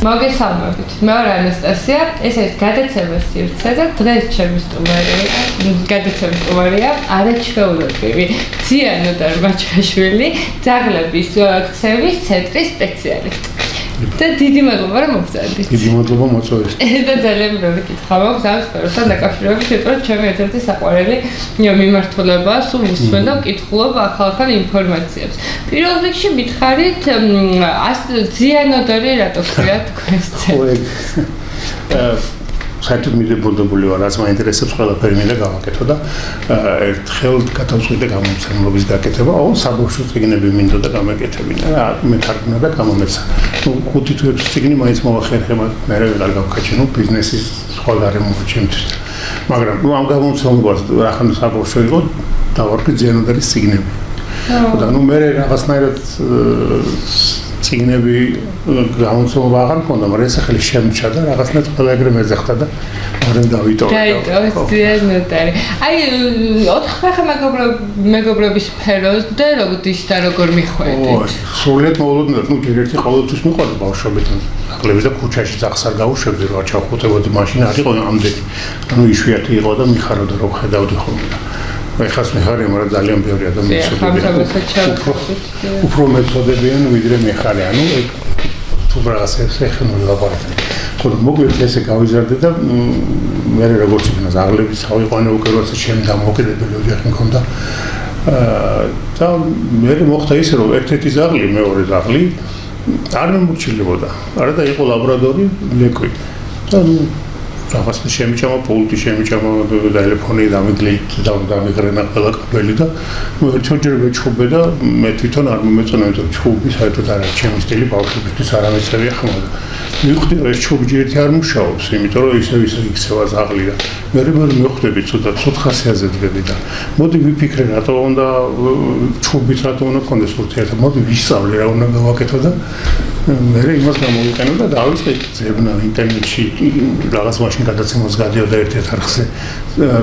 მოგესალმებით. მე ვარ ანასტასია, ეს არის გადაცემა სივრცეზე. დღეს ჩემი სტუმარია არაჩვეულებრივი ძიანოდარ მაჩხაშვილი, ძაღლების ქცევის ცენტრის სპეციალისტი. და დიდი მადლობა რომ მოგწადით. დიდი მადლობა მოწვევით. და ძალიან ბევრი კითხვა მაქვს ამ სფეროსთან დაკავშირებით, იმიტომ ჩემი ერთ-ერთი საყვარელი მიმართულებაა, სულ უსმენ და ვკითხულობ ახალ ინფორმაციებს. პირველ რიგში მითხარით, ძიანოდარი რატო ქვია თქვენს ცენტრს? საერთოდ მიდებოდებული ვარ, რაც მაინტერესებს ყველაფერი მინდა გავაკეთო და ერთხელ გადავწყვიტე გამომცემლობის გაკეთება, საბავშვო წიგნები მინდოდა გამეკეთებინა რა, მეთარგმნა და გამომეცა. 5 თუ 6 წიგნი მაინც მოვახერხება, მე ვეღარ გავქაჩინო ბიზნესის სხვა გარემოა ჩემთვის. მაგრამ ამ გამომცემლობას რახან საბავშვო იყო, დავარქვი ძიანოდარის წიგნები. და მე რაღაცნაირად წიგნები გამომცემლობა აღარ მქონდა, მაგრამ ეს ახალი შემჩა და რაღაცნაირად ყველა ეგრე მეძახდა და მაგრამ დავიტოვე. გაიტოვეს ძიანოდარი. აი 4 მეგობრობის სფეროზე როგორ და როგორ მიხვედით? სრულიად მოულოდნელად, ჯერ ერთი ყოველთვის მიყვარდა ბავშვობიდან. ახლები და ქუჩაში ძაღლს არ გავუშვებდი, რა ჩავხუტებოდი მაშინ არ იყო ამდენი. იშვიათი იყო და მიხაროდა რომ ხედავდი ხოლმე. ეხლა მეხარია, მაგრამ ძალიან ბევრი ადამიანი უფრო მეწოდებიან ვიდრე მეხარი. ანუ თუ რაღაცებს ეხნული ლაპარაკი. ხოლო მოკლედ ესე გავიზარდე და მე როგორც იქნა ზაღლების ავიყვანე უკვე როცა ჩემი დამოუკიდებელი ოჯახი მქონდა. და მე მოხდა ისე რომ ერთ-ერთი ზაღლი, მეორე ზაღლი არ მომჩილებოდა. არა და იყო ლაბრადორი ლეკვი. და რაღაცა შემიჭამა პულტი, შემიჭამა ტელეფონი დამიგრენა ყველა კაბელი და ერთჯერ ვეჩხუბე და მე თვითონ არ მომეწონა, იმიტომ ჩხუბი საერთოდ არ არის ჩემი სტილი, ბავშვებისთვის არ ამეწევია ხმა. მივხვდი რომ ეს ჩხუბი ერთი არ მუშაობს, იმიტომ რომ ისევ იქცევა ზაღლი და მე მივხვდები ცუდად ხასიათზე დგები და მოდი ვიფიქრე რატო უნდა ჩხუბით რატო უნდა კონდეს ურთიერთობა, მოდი ვისწავლე რა უნდა გავაკეთო და მე იმას გამოვიყენო და დავიწყე ძებნა ინტერნეტში რაღაც მაშინ გადაცემას გადიოდა ერთ-ერთ არხზე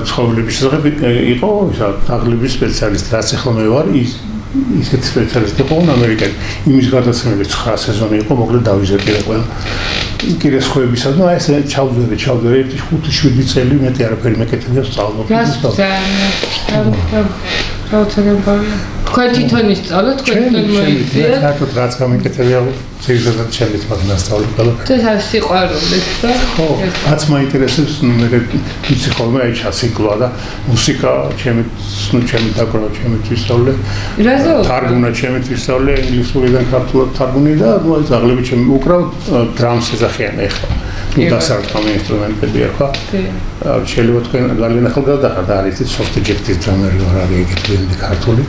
ცხოველების შესახებ იყო ისა ძაღლების სპეციალისტი, რაც ახლა მე ვარ ისეთი სპეციალისტი იყო ამერიკაში. იმის გადაცემების 9 სეზონი იყო, მოკლედ დავიზერკე ყველა კირესხვეებისა და აი ეს ჩავძვერე 5-7 წელი მეტი არაფერი მეკეთებია სწავლობ. თქვენ თვითონ ისწავლეთ, თქვენ თვითონ მოიწიეთ. საერთოდ რაც გამეკეთებია, ზოგადად ჩემით მაგნასწავლე ყველაფერი. ეს არის სიყვარული, ხო? ხო, რაც მაინტერესებს, მე ვიცი ხოლმე აი ჩასიკლა და მუსიკა ჩემი დაკვრა, ჩემი ვისწავლე. თარგმნა ჩემი ვისწავლე, ინგლისურიდან ქართულად თარგმნი და ნუ აი ზაღლები ჩემი უკრავ დრამს ეძახიან ახლა. დასარტყამი ინსტრუმენტები ახლა. შეიძლება თქვენ ძალიან ახალგაზრდა ხართ და არის soft eject-ის დრამერი ვარ არის ეგეთი ქართული.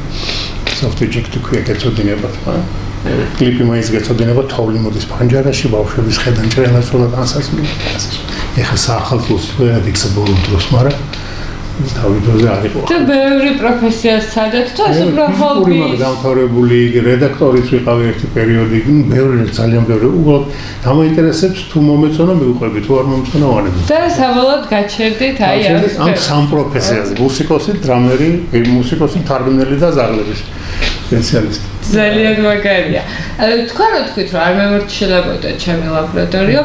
soft eject-ი ქვია გეწოდინებათ, კლიპი მაინც გეწოდინება თოვლი მოდის პანჯარაში, ბავშვების ხედან ჭრელასულად ანსასმელი. ეხლა საახალწლოს ვერ იქცა ბოლო დროს, მაგრამ თავიდანვე არ იყო. და ბევრი პროფესია სცადეთ თუ ეს უფრო ჰობი? დამთავრებული რედაქტორიც ვიყავი ერთი პერიოდი, ძალიან ბევრი. უბრალოდ დამაინტერესებს თუ მომეწონა მივყვები, თუ არ მომეწონა ვანები. და საბოლოოდ გაჩერდით აი ამ სამ პროფესიაზე: მუსიკოსი, დრამერი, მუსიკოსი, თარგმნელი და ზაღლების სპეციალისტი. ძალიან მაგარია. თქვენ რო თქვით რომ არ მემორჩილებოდა ჩემი ლაბორატორიო,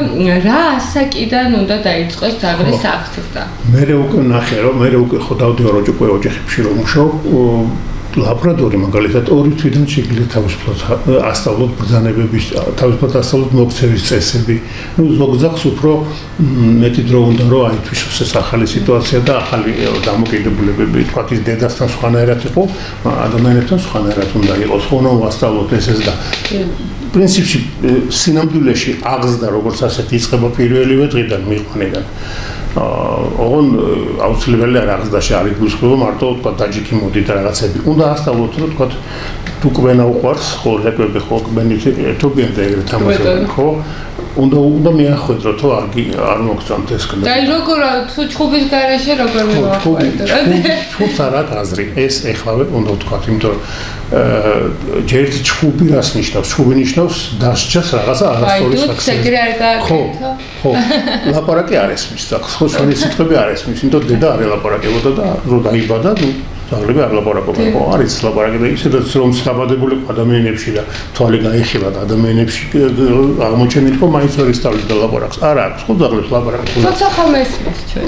რა ასაკიდან უნდა დაიწყოს ზაღლის აღზრდა? მე უკვე ნახე რომ მე უკვე ხო დავდივარ უკვე ოჯახებში რომ მუშაობ, ლაბორატორი მაგალითად 2 თვიდან შეგვიძლია თავისუფლად ასწავლოთ ბრძანებების, თავისუფლად ასწავლოთ მოქცევის წესები. ნუ ზოგ ძაღლს უფრო მეტი დრო უნდა რომ აითვისოს ეს ახალი სიტუაცია და ახალი დამოკიდებულებები, თქვა ის დედასთან სხვანაირად იყო, ადამიანებთან სხვანაირად უნდა იყოს, ხო უნდა ვასწავლოთ ესეც და პრინციპში სინამდვილეში აღზრდა როგორც ასეთი იწყება პირველივე დღიდან მიყვანიდან. ოღონ აუცილებელი არ აღზრდაში არ იგულისხმება მარტო თქვა დაჯიქი მოდი და რაღაცები. უნდა ასწავლოთ რომ თქვა თუ კვენა უყვარს, ხო ლეკვები ხო კვენით ერთობიან და ეგრეთ თამაშობენ, ხო? უნდა მიახვედროთ თუ არ მოგწონთ ეს კვენა. და როგორ თუ ჩხუბის გარეშე როგორ მოვახვედროთ? ჩხუბს არ აქვს აზრი. ეს ეხლავე უნდა ვთქვათ, იმიტომ რომ ჯერთ ჩხუბი რას ნიშნავს? ჩხუბი ნიშნავს დასჯას რაღაცა არასწორი საქმე. ხო, ლაპარაკი არ ესმის, ხო, შენი სიტყვები არ ესმის, იმიტომ დედა არ ელაპარაკებოდა და რო დაიბადა, ნუ ზაღლები არ ლაპარაკობენ, ხო, არის ლაპარაკი და ისედაც რომ დაბადებული ადამიანებში და თვალი გაიხილა და ადამიანებში აღმოჩენილი რომ მაინც ვერ ისწავლის და ლაპარაკს. არა აქვს, ხო, ზაღლებს ლაპარაკს. თუმცა ხომ ესმის ჩვენ.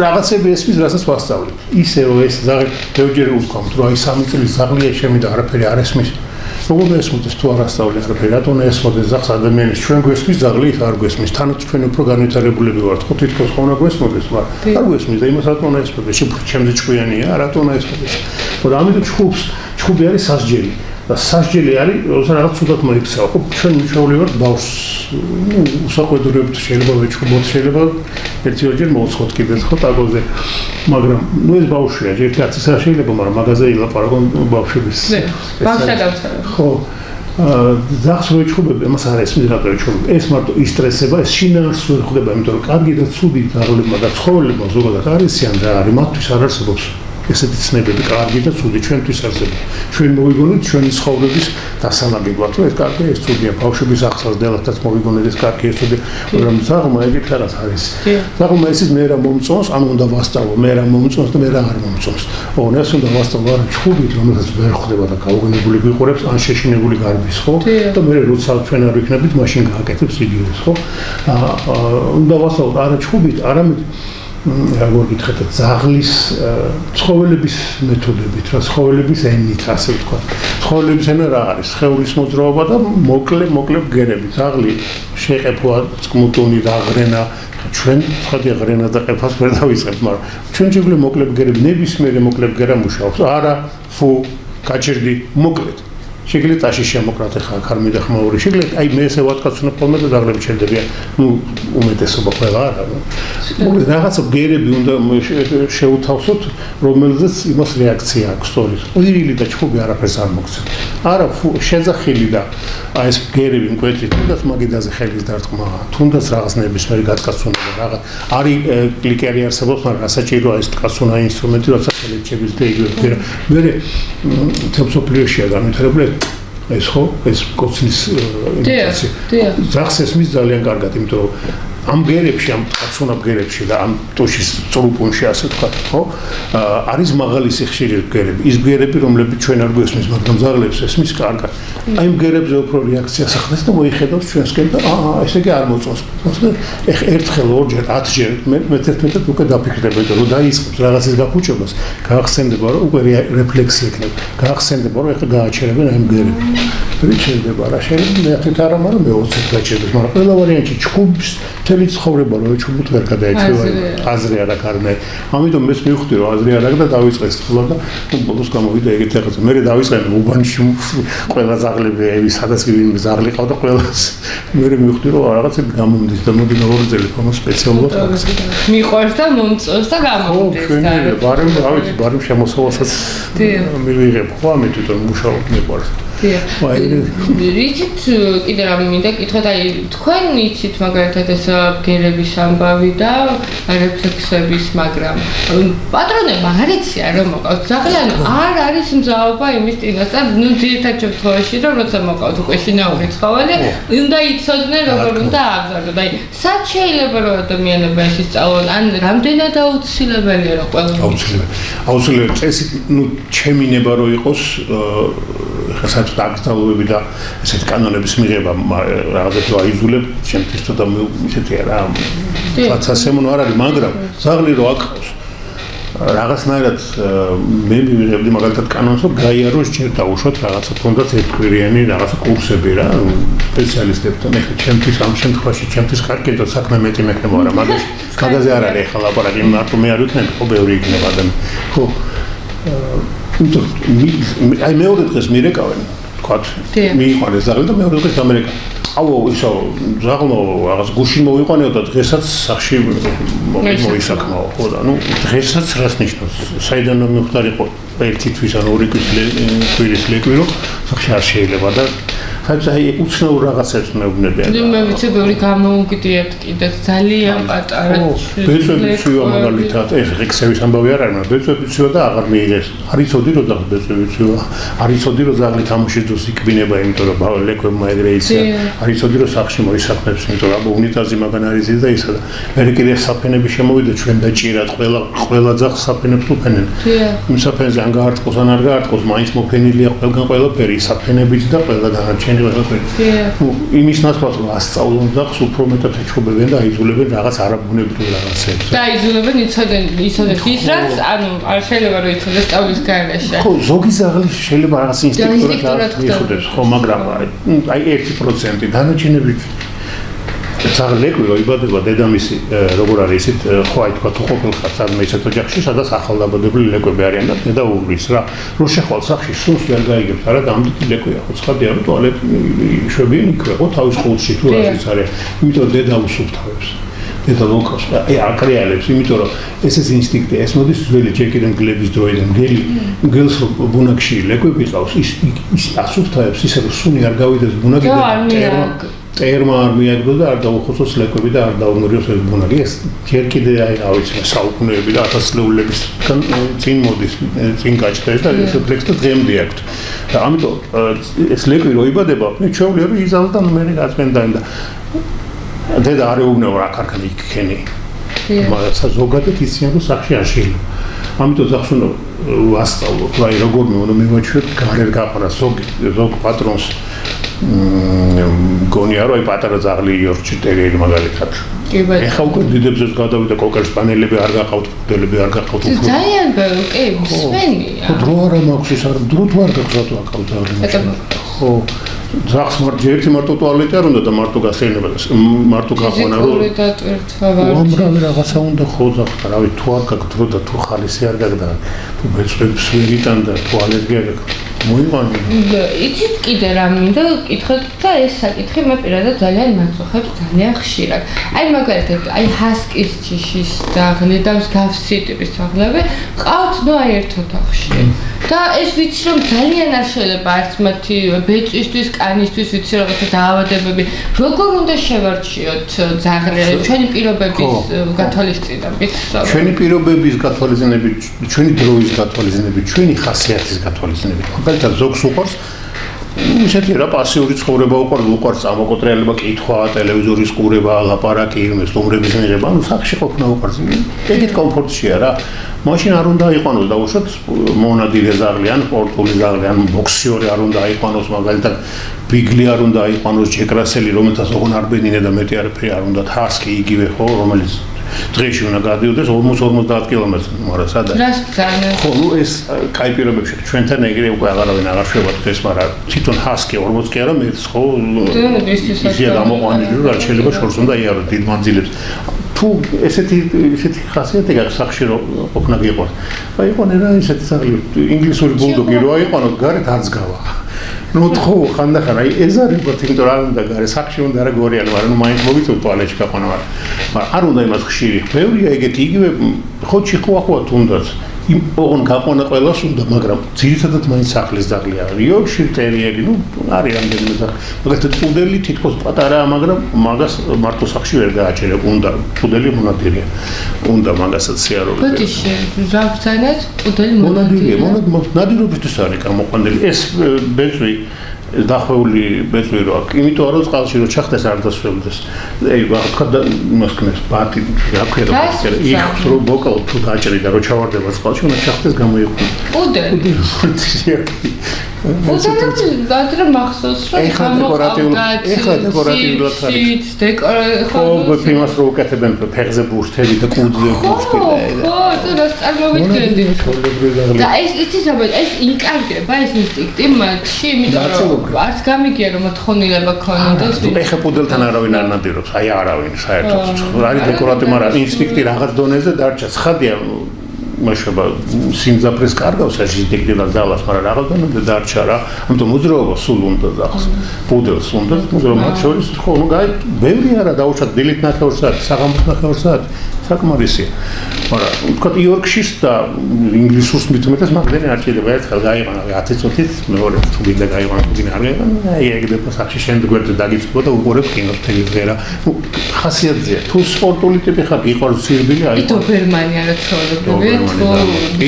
რაღაცები ესმის, რასაც ვასწავლებ. ისე ეს ზაღლი ბევრჯერ ვთქვამთ, რომ აი 3 წლის ზაღლია ჩემი და არაფერი არ ესმის. როგორ ესმოდეს თუ არ ასწავლე არაფერი, რატომ ესმოდეს ზაღს ადამიანის ჩვენ გვესმის ზაღლი არ გვესმის, თანაც ჩვენ უფრო განვითარებულები ვართ, ხო თითქოს ხომ არ გვესმოდეს, მაგრამ არ გვესმის და იმას რატომ ესმოდეს, ჩემზე ჭკვიანია, რატომ ესმოდეს. ხო და ამიტომ ჩხუბი არის სასჯელი. და სასჯელი არის, როცა რაღაც ცუდად მოიქცევა, ხო ჩვენ მშობლი ვართ ბავშვს, უსაყვედურებთ შეიძლება ვეჭუბოთ, შეიძლება ერთიორჯერ მოვცხოთ კიდეც ხო ტაგოზე, მაგრამ ეს ბავშვია, ერთი კაცი შეიძლება, მაგრამ მაგაზე ილაპარაკონ ბავშვების. ბავშვი გავცადე. ხო ზახს რო ეჭუბებ, მას არ ესმის რატო ეჭუბებ. ეს მარტო ისტრესება, ეს შინაარს ვერ ხვდება, იმიტომ რომ კარგი და ცუდი დაღლებმა და ცხოველებმა ზოგადად არისიან და არის, მათთვის არ არსებობს ესეთი ცნებები, კარგი და ცუდი ჩვენთვის არსებობს. ჩვენ მოვიგონეთ ჩვენი ცხოვრების დასამაგებლად, რომ ეს კარგი, ეს ცუდია, ბავშვების ახსას დელათაც მოვიგონეთ ეს კარგი, ეს ცუდი, მაგრამ ზაღმა ეგეთ რაღაც არის. ზაღმა ისიც მე რა მომწონს, ანუ უნდა ვასწავლო, მე რა მომწონს და მე რა არ მომწონს. ოღონდ ეს უნდა ვასწავლო არა ჩხუბით, რომელსაც ვერ ხვდება და გაუგონებელი გვიყურებს, ან შეშინებული გარბის, ხო? და მე როცა ჩვენ არ ვიქნებით, მაშინ გააკეთებს იგივეს, ხო? უნდა ვასწავლო არა ჩხუბით, არამედ როგორ გითხრათ ზაღლის ცხოველების მეთოდებით, რა ცხოველების ენით, ასე ვთქვათ. ცხოველების ენა რა არის? სხეულის მოძრაობა და მოკლე ბგერები. ზაღლი შეყეფვა, წმუტუნი და ღრენა, ჩვენ ხადი ღრენა და ყეფას ვერ დავიწყებთ, მაგრამ ჩვენ შეგვიძლია მოკლე ბგერები, ნებისმიერი მოკლე ბგერა მუშაობს. არა, ფუ, გაჭირდი, მოკლედ. შეგიძლიათ აში შემოკრათ ახლა არ მიდახმაური შეგიძლიათ აი მე ესე ვატკაცუნა ხოლმე და ზაღლები ჩერდებიან ნუ უმეტესობა ყველა არა მოკლედ რაღაცა ბგერები უნდა შეუთავსოთ რომელზეც იმას რეაქცია აქვს სწორედ ყვირილი და ჩხუბი არაფერს არ მოგცემ არა შეძახილი და აი ეს ბგერები მკვეთრი თუნდაც მაგიდაზე ხელის დარტყმა თუნდაც რაღაც ნებისმიერი გატკაცუნა და რაღაც არის კლიკერი არსებობს მაგრამ ასაჭიროა ეს ტკაცუნა ინსტრუმენტი როცა ხელით შეგვიძლია იგივე ბგერა მე თემსოფლიოშია განვითარებული ეს ხო ეს კოცნის იმიტაცია ზახს ესმის ძალიან კარგად იმიტომ რომ ამ ბგერებში ამ ტკაცუნა ბგერებში და ამ ტუშის წრუპუნში ასე თქვა ხო არის მაღალი სიხშირის ბგერები ის ბგერები რომლებიც ჩვენ არ გვესმის მაგრამ ზაღლებს ესმის კარგად აი ბგერებზე უფრო რეაქციას ახდენს და მოიხედავს ჩვენსკენ და ესე იგი არ მოწონს და ერთხელ ორჯერ 10ჯერ მე 11-ად უკვე დაფიქრდება რომ დაიწყებს რაღაცის გაფუჭებას გაახსენდება რომ უკვე რეფლექსი ექნება გაახსენდება რომ ეხლა გააჩერებენ აი ბგერები რიჩერდება რა შეიძლება მე 10 არა მაგრამ მე 20 გაჩერდეს მაგრამ ყველა ვარიანტი ჩხუბს თელი ცხოვრება რომ ეჩუბოთ ვერ გადაეჩვევა აზრი არ აქვს არნაირ ამიტომ მეც მივხვდი რომ აზრი არ აქვს და დავიწყე სწავლა და ბოლოს გამოვიდა ეგეთ რაღაცა მე დავიწყე უბანში ყველა ზაღლები ევი სადაც ვინმე ზაღლი ყავდა ყველას მე მივხვდი რომ რაღაცები გამომდის და მოდი დავორწელებ ამ სპეციალურად მიყვარს და მომწონს და გამომდის და ბარემ რა ვიცი ბარემ შემოსავალსაც მივიღებ ხო ამით თვითონ მუშაობ მიყვარს რითით კიდე რამე მინდა კითხოთ აი თქვენ იცით მაგალითად ეს ბგერების ამბავი და რეფლექსების მაგრამ პატრონებმა არ იციან რომ მოყავთ ზაღლიან არ არის მზაობა იმის წინასწარ ნუ ძირითად შემთხვევაში რომ როცა მოყავთ უკვე შინაური ცხოველი უნდა იცოდნენ როგორ უნდა აღზარდოთ აი სად შეიძლება რომ ადამიანები ეს ისწავლონ ან რამდენად აუცილებელია რომ ყველა აუცილებელი წესი ნუ ჩემი ნება რო იყოს ხა დაკრძალვები და ესეთ კანონების მიღება რაღაცებს აიზულებ ჩემთვის ცოტა ისეთი რა ფაცასემონო არ არის მაგრამ ზაღლი რო აკყავს რაღაცნაირად მე მივიღებდი მაგალითად კანონს რომ გაიაროს ჯერ დაუშვათ რაღაცა თუნდაც ერთკვირიანი რაღაცა კურსები რა სპეციალისტებთან ეხლა ჩემთვის ამ შემთხვევაში ჩემთვის კარგი და საქმე მეტი მექნება არა მაგაზე არ არის ახლა ლაპარაკი მარტო მე არ ვიქნები ხო ბევრი იქნება ადამიანი ხო აი მეორე დღეს მირეკავენ თქვათ მიიყვანეს ზაღლი და მეორე დღეს დამერეკა აუ ისო ზაღლო რაღაც გუშინ მოვიყვანეო და დღესაც სახში მოისაკმაო ხო და ნუ დღესაც რას ნიშნავს საიდან მომხდარიყო ერთი თვის ან ორი კვირის ლეკვირო სახში არ შეიძლება და ხაჭა უცნაურ რაღაცებს მეუბნებიან. მე ვიცი ბევრი გამოუგდიათ კიდე ძალიან პატარა. ბეწვებიცია მაგალითად ეს რიქსების ამბავი არ არის, მაგრამ ბეწვებიცია და აღარ მიიღეს. არიცოდი რომ ბეწვებიცია, არიცოდი რომ ზაღლი თამაშის დროს იქბინება, იმიტომ რომ ლეკვებმა ეგრე იციან. არიცოდი რომ სახში მოისახნებს, იმიტომ რომ უნიტაზი მაგან არის და ისა და მე კიდე საფენები შემოვიდა ჩვენ და ჭირად ყველა ძაღლს საფენებს უფენენ. იმ საფენზე ან გაარტყოს ან არ გაარტყოს, მაინც მოფენილია ყველგან ყველაფერი, საფენებიც და ყველა დანარჩენი ყველაფერი. იმის ნაცვლად რომ ასწავლონ ძაღლს უფრო მეტად ეჩხუბებიან და აიძულებენ რაღაც არაბუნებრივ რაღაცებს. და აიძულებენ იცოდენ ის რაც ანუ არ შეიძლება რომ იცოდეს სწავლის გარეშე. ხო, ზოგი ზაღლი შეიძლება რაღაც ინსტინქტურად მიხვდეს, ხო, მაგრამ აი 1% დანარჩენები ზაღლები რო იბადება დედამისი როგორ არის ისეთ ხო აი თქვა თუ ყოფილიყარ სადმე ისეთ ოჯახში სადაც ახალდაბადებული ლეკვები არიან და დედაურის რა რო შეხვალ სახში სულს ვერ გაიგებს არა გამდიდ ლეკვია ხო ცხადია რომ ტუალეტი შვებიან იქვე ხო თავის ხულში თუ რაშიც არის იმიტომ დედა უსუფთავებს დედა ლოკოს აი აკრიალებს იმიტომ რომ ეს ინსტინქტი ეს მოდის ძველი ჯეკიდან გლების დროიდან გელს ბუნაგში ლეკვები ყავს ის ასუფთავებს ისე რომ სუნი არ გავიდეს ბუნაგიდან ტერმა არ მიაგდო და არ დაუხოცოს ლეკვები და არ დაუნერიოს ეს ბუნაგი ეს ჯერ კიდე აი რა ვიცი საუკუნეები და ათასწლეულების წინ მოდის წინ გაჩნდა და ეს ფლექსი დღემდე აქვს და ამიტომ ეს ლეკვი რო იბადება ჩვეულიები იზავს და მე გაწმენდა და დედა არ ეუბნება რა ქარქანი იქქენი მაგრამ ზოგადად იციან რომ სახში აშილი ამიტომ ზახს უნდა ვასწავლოთ აი როგორ უნდა მივაჩვენოთ გარეთ გაყრა ზოგ პატრონს გონია რომ აი პატარა ზაღლი იორკში ტერიერი მაგალითად. ეხა უკვე დიდებზეც გადავიდა კოკერის პანელები არ გაყავთ, პუდელები არ გაყავთ უფრო. ძალიან ბევრი კი მსმენია. დრო არა მაქვს ის არ დრო თუ არ გაყავთ აკავთ ზაღლი. ხო. ზაღს ერთი მარტო ტუალეტი არ უნდა და მარტო გასეირნება და მარტო გაყვანა რომ უამრავი რაღაცა უნდა ხო ზაღს და რავი თუ არ გაყავთ დრო და თუ ხალისი არ გაგდა თუ ბეწვებს ვერიტან და ტუალეტი არ გაყავთ. მოიყვანე. იცით კიდე რა მინდა კითხოთ და ეს საკითხი მე პირადად ძალიან მაწუხებს ძალიან ხშირად. აი მაგალითად, აი ჰასკის ჯიშის ზაღლი და მსგავსი ტიპის ზაღლები ყავთ ნუ აი ერთ ოთახში. და ეს ვიცი რომ ძალიან არ შეიძლება არც მათი ბეწვისთვის, კანისთვის ვიცი რაღაცა დაავადებები. როგორ უნდა შევარჩიოთ ზაღლი ჩვენი პირობების გათვალისწინებით? ჩვენი პირობების გათვალისწინებით, ჩვენი დროის გათვალისწინებით, ჩვენი ხასიათის გათვალისწინებით. მაგალითად ზოგს უყურს ისეთი რა პასიური ცხოვრება უყურს წამოკოტრიალება, კითხვა, ტელევიზორის ყურება, ლაპარაკი, სტუმრების მიღება, ანუ სახში ყოფნა უყურს. ეგეთ კომფორტშია რა. მაშინ არ უნდა აიყვანოს დაუშვათ მონადირე ზაღლი ან სპორტული ზაღლი ან ბოქსიორი არ უნდა აიყვანოს მაგალითად ბიგლი არ უნდა აიყვანოს ჯეკრასელი რომელთაც ოღონ არ ბენინე და მეტი არაფერი არ უნდა ჰასკი იგივე ხო რომელიც დღეში უნდა გადიოდეს 40-50 კილომეტრს, მაგრამ სადა? რას ძალიან. ხო, ნუ ეს კაი პირობებში ჩვენთან ეგრე უკვე აღარავინ აღარ შევართ ეს, მაგრამ თვითონ ჰასკი 40 კი არა, მეც ხო ისე გამოყვანილი რომ რაც შეიძლება შორს უნდა იარო დიდ მანძილებს. თუ ესეთი ხასიათი გაქვს სახში რომ ყოფნა გიყვარს. აიყვანე რა ესეთი ზაღლი ინგლისური ბულდოგი რო აიყვანოთ გარეთ არც გავა. ну ხო ხანდახან აი ეს არის იმიტომ რომ არ უნდა გარე სახში უნდა რა გორიანი მაგრამ ნუ მაინც მოვიწევ ტუალეტში გაყვანა მაგრამ არ უნდა იმას ხშირი ბევრია ეგეთი იგივე ხოჩი ხო თუნდაც იმ ოღონ გაყვანა ყველას უნდა მაგრამ ძირითადად მაინც სახლის ზაღლია იორკში ტერიერი ну არის რამდენიმე ზაღლი მაგალითად პუდელი თითქოს პატარაა მაგრამ მაგას მარტო სახში ვერ გააჩერებ უნდა პუდელი მონადირეა უნდა მაგასაც სიარულე ბოდიში ზავცანად პუდელი მონადირეა მონადირობისთვის არის გამოყვანილი ეს ბეწვი დახვეული ბეწვი რო აქვს იმიტომ რომ წყალში რო ჩახდეს არ დასვევდეს აი ვთქვა იმას ქნეს ბატი რა ქვია იქ რო ბოკალ თუ დაჭრი და რო ჩავარდება წყალში უნდა ჩახდეს გამოიყვანო პუდელი პუდელი გადრე მახსოვს რომ ეხლა დეკორატიულად არის ხო იმას რო უკეთებენ ფეხზე ბურთები და კუძზე ბურთები ხო რა წარმოვიდგენდი და ეს იცის რა ეს ინკარგება ეს ინსტინქტი მათში იმიტომ რომ არც გამიგია რომ მოთხოვნილება ქონოდეს ეხა პუდელთან არავინ არ ნადირობს აი არავინ საერთოდ არის დეკორატიული მაგრამ ინსტინქტი რაღაც დონეზე დარჩა ცხადია მაშობა სიმძაფრეს კარგავს ეს ინსტინქტიდან ძალას მაგრამ რაღაც დონეზე დარჩა რა ამიტომ მოძრაობა სულ უნდა ზახს პუდელს უნდა მოძრაობა მათ შორის ხო ნუ გაი ბევრი არა დაუშვათ დილით ნახევარ საათი საღამოს ნახევარ საათი საკმარისია. მაგრამ ვთქვათ იორკშირს და ინგლისურს მithumetes მაგდენი არ შეიძლება ერთხელ გაიყანა 10 წუთით, მეორე თუ გინდა გაიყანა, თუ გინდა არ გაიყანა, აი ეგდება სახში შენ გვერდზე დაგიწყო და უყურებ კინოს ტელევიზორა. ხასიათზეა. თუ სპორტული ტიპი ხარ, იყავს ცირბილი, აი დობერმანი არა ცხოვრობები, თუ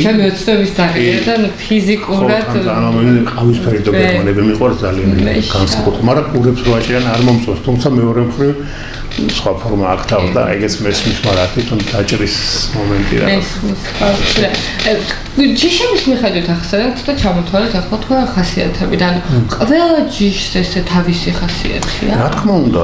ჩემი ოცნების ძალიან და ფიზიკურად ყავისფერი დობერმანები მიყვარს ძალიან განსაკუთრებით, მაგრამ ყურებს რო აჭერან არ მომწონს, თუმცა მეორე მხრივ სხვა ფორმა აქ და ეგეც მესმის, მაგრამ თვითონ დაჭრის მომენტი რა. მესმის, ხალხი. ჯიშების მიხედვით ახსენებთ და ჩამოთვალეთ ახლა თქვენ ხასიათები და ყველა ჯიშს ესე თავისი ხასიათია. რა თქმა უნდა,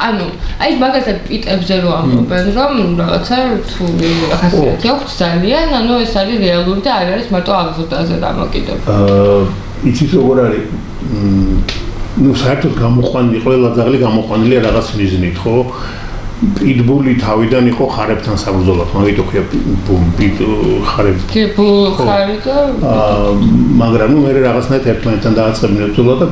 ანუ აი მაგალითად პიტებზე რო ამბობენ რომ რაღაცა რთული ხასიათი აქვს ძალიან, ანუ ეს არის რეალური და არ არის მარტო აღზრდაზე დამოკიდებული. იცით როგორ არის ну საერთოდ გამოყვანილი ყველა ძაღლი გამოყვანილია რაღაც მიზნით, ხო? პიტბული თავიდან იყო ხარებთან საბრძოლოდ, მაგით ხია ხარები. კი, ხარი და მაგრამ ნუ მე რაღაცნაირად ერთმანეთთან დააწყებინე ბრძოლა და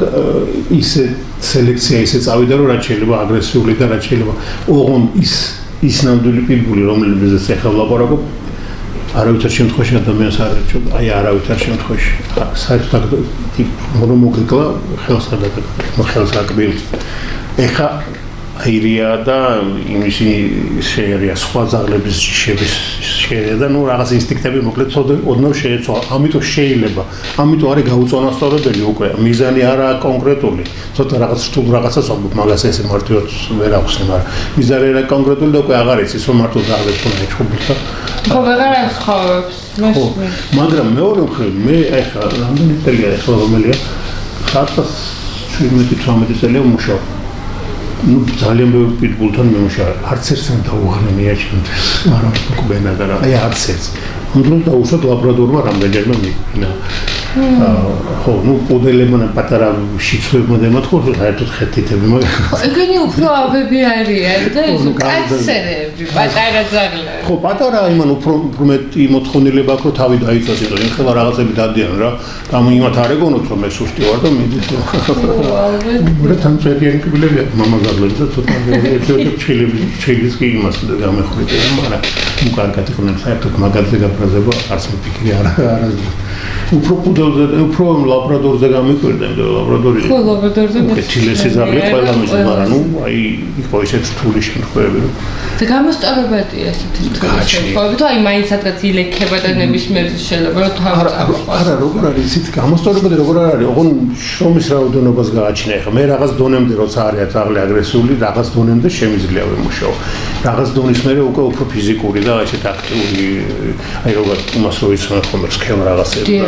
ისე სელექცია ისე წავიდა, რომ რაც შეიძლება აგრესიული და რაც შეიძლება ოღონ ის ნამდვილი პიტბული, რომელზეც ახლა ვლაპარაკობ, არავითარ შემთხვევაში ადამიანს არ ერჩევ, აი არავითარ შემთხვევაში. საერთოდ რომ მოგეკლა ხელს აკბილ. ეხა აირია და იმისი შეერია სხვა ძაღლების ჯიშების შეერია და ნუ რაღაც ინსტინქტები მოკლედ ოდნავ შეეცვალა. ამიტომ შეიძლება. ამიტომ არის გაუწონასწორებელი უკვე. მიზანი არაა კონკრეტული. ცოტა რაღაც რთულ რაღაცას ვამბობ, მაგას ესე მარტივად ვერ ახსნე, მაგრამ მიზანი არა კონკრეტული და უკვე აღარ იცის, რომ მარტო ძაღლებს უნდა ეჩხუბოს და ხო ვეღარ ახავებს. მაგრამ მეორე მხრივ მე ეხლა რამდენი წელია ახლა რომელია 17-18 წელია ვმუშაობ. ну ძალიან ბევრი პიტბულთან მემუშავე. არც ერთს არ დაუღრენია ჩემთვის. არა მოკბენა და რა. აი არც ერთს. უნდა დაუშვათ ლაბრადორმა რამდენჯერმე მიყინა. ხო, ну პუდელებმა პატარა შიცხვებმა დემოთხო, საერთოდ ხეთითები მაგრამ. ეგენი უფრო ავები არიან და კაცერები, პატარა ძაღლები. ხო, პატარა იმან უფრო მეტი მოთხოვნილება აქვს, რომ თავი დაიწოს იყო. იმ ხელა რაღაცები დადიან რა. და იმათ არ ეგონოთ, რომ მე სუსტი ვარ და მიდის. მე თან წედიანი კბილები მამა ძაღლები და ცოტა ჩილის კი იმას გამეხვრიტე, მაგრამ ну კარგად იყვნენ საერთოდ მაგაზე გაფრაზება არც მიფიქრი არა. უფრო ლაბრადორზე გამიკვირდა, იმიტომ ლაბრადორი. ხო, ლაბრადორზე. ჩილესი ძაღლი ყველა მიზნი, მაგრამ ну აი იყო ისეთ რთული შემთხვევები, რომ და გამოსწორებადია ესეთი შემთხვევები, თუ აი მაინც სადღაც ილექება და ნებისმიერ შეიძლება რომ თავი არა, როგორ არის ისეთ გამოსწორებადი, როგორ არის, ოღონ შრომის რაოდენობას გააჩნია. ახლა მე რაღაც დონემდე როცა არის ძაღლი აგრესიული, რაღაც დონემდე შემიძლია ვიმუშაო. რაღაც დონის მერე უკვე უფრო ფიზიკური და ესეთ აქტიური, აი როგორ იმას რო იცნობ ხოლმე სქემა რაღაცები და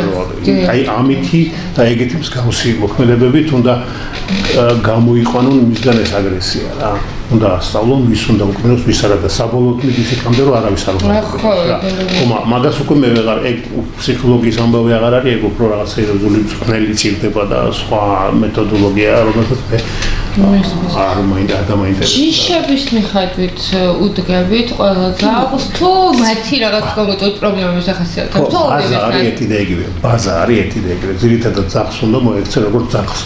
აი ამითი და ეგეთი მსგავსი მოქმედებებით უნდა გამოიყვანონ მისგან ეს აგრესია რა. უნდა ასწავლონ, ვის უნდა უკმენოს, ვის არა და საბოლოოდ მიდის იქამდე რომ არავის არ უნდა. ხო, მაგას უკვე მე ვეღარ ეგ ფსიქოლოგიის ამბავი აღარ არის, ეგ უფრო რაღაც სერიოზული მწვრთნელი წირდება და სხვა მეთოდოლოგია, რომელსაც მე არ მაინტერესებს. ჯიშების მიხედვით უდგებით ყველა ძაღლს თუ მათი რაღაც კონკრეტული პრობლემების ახასიათებს. ბაზა არის ერთი და იგივე. ბაზა არის ერთი და იგივე. ძირითადად ძაღლს უნდა მოექცე როგორც ძაღლს.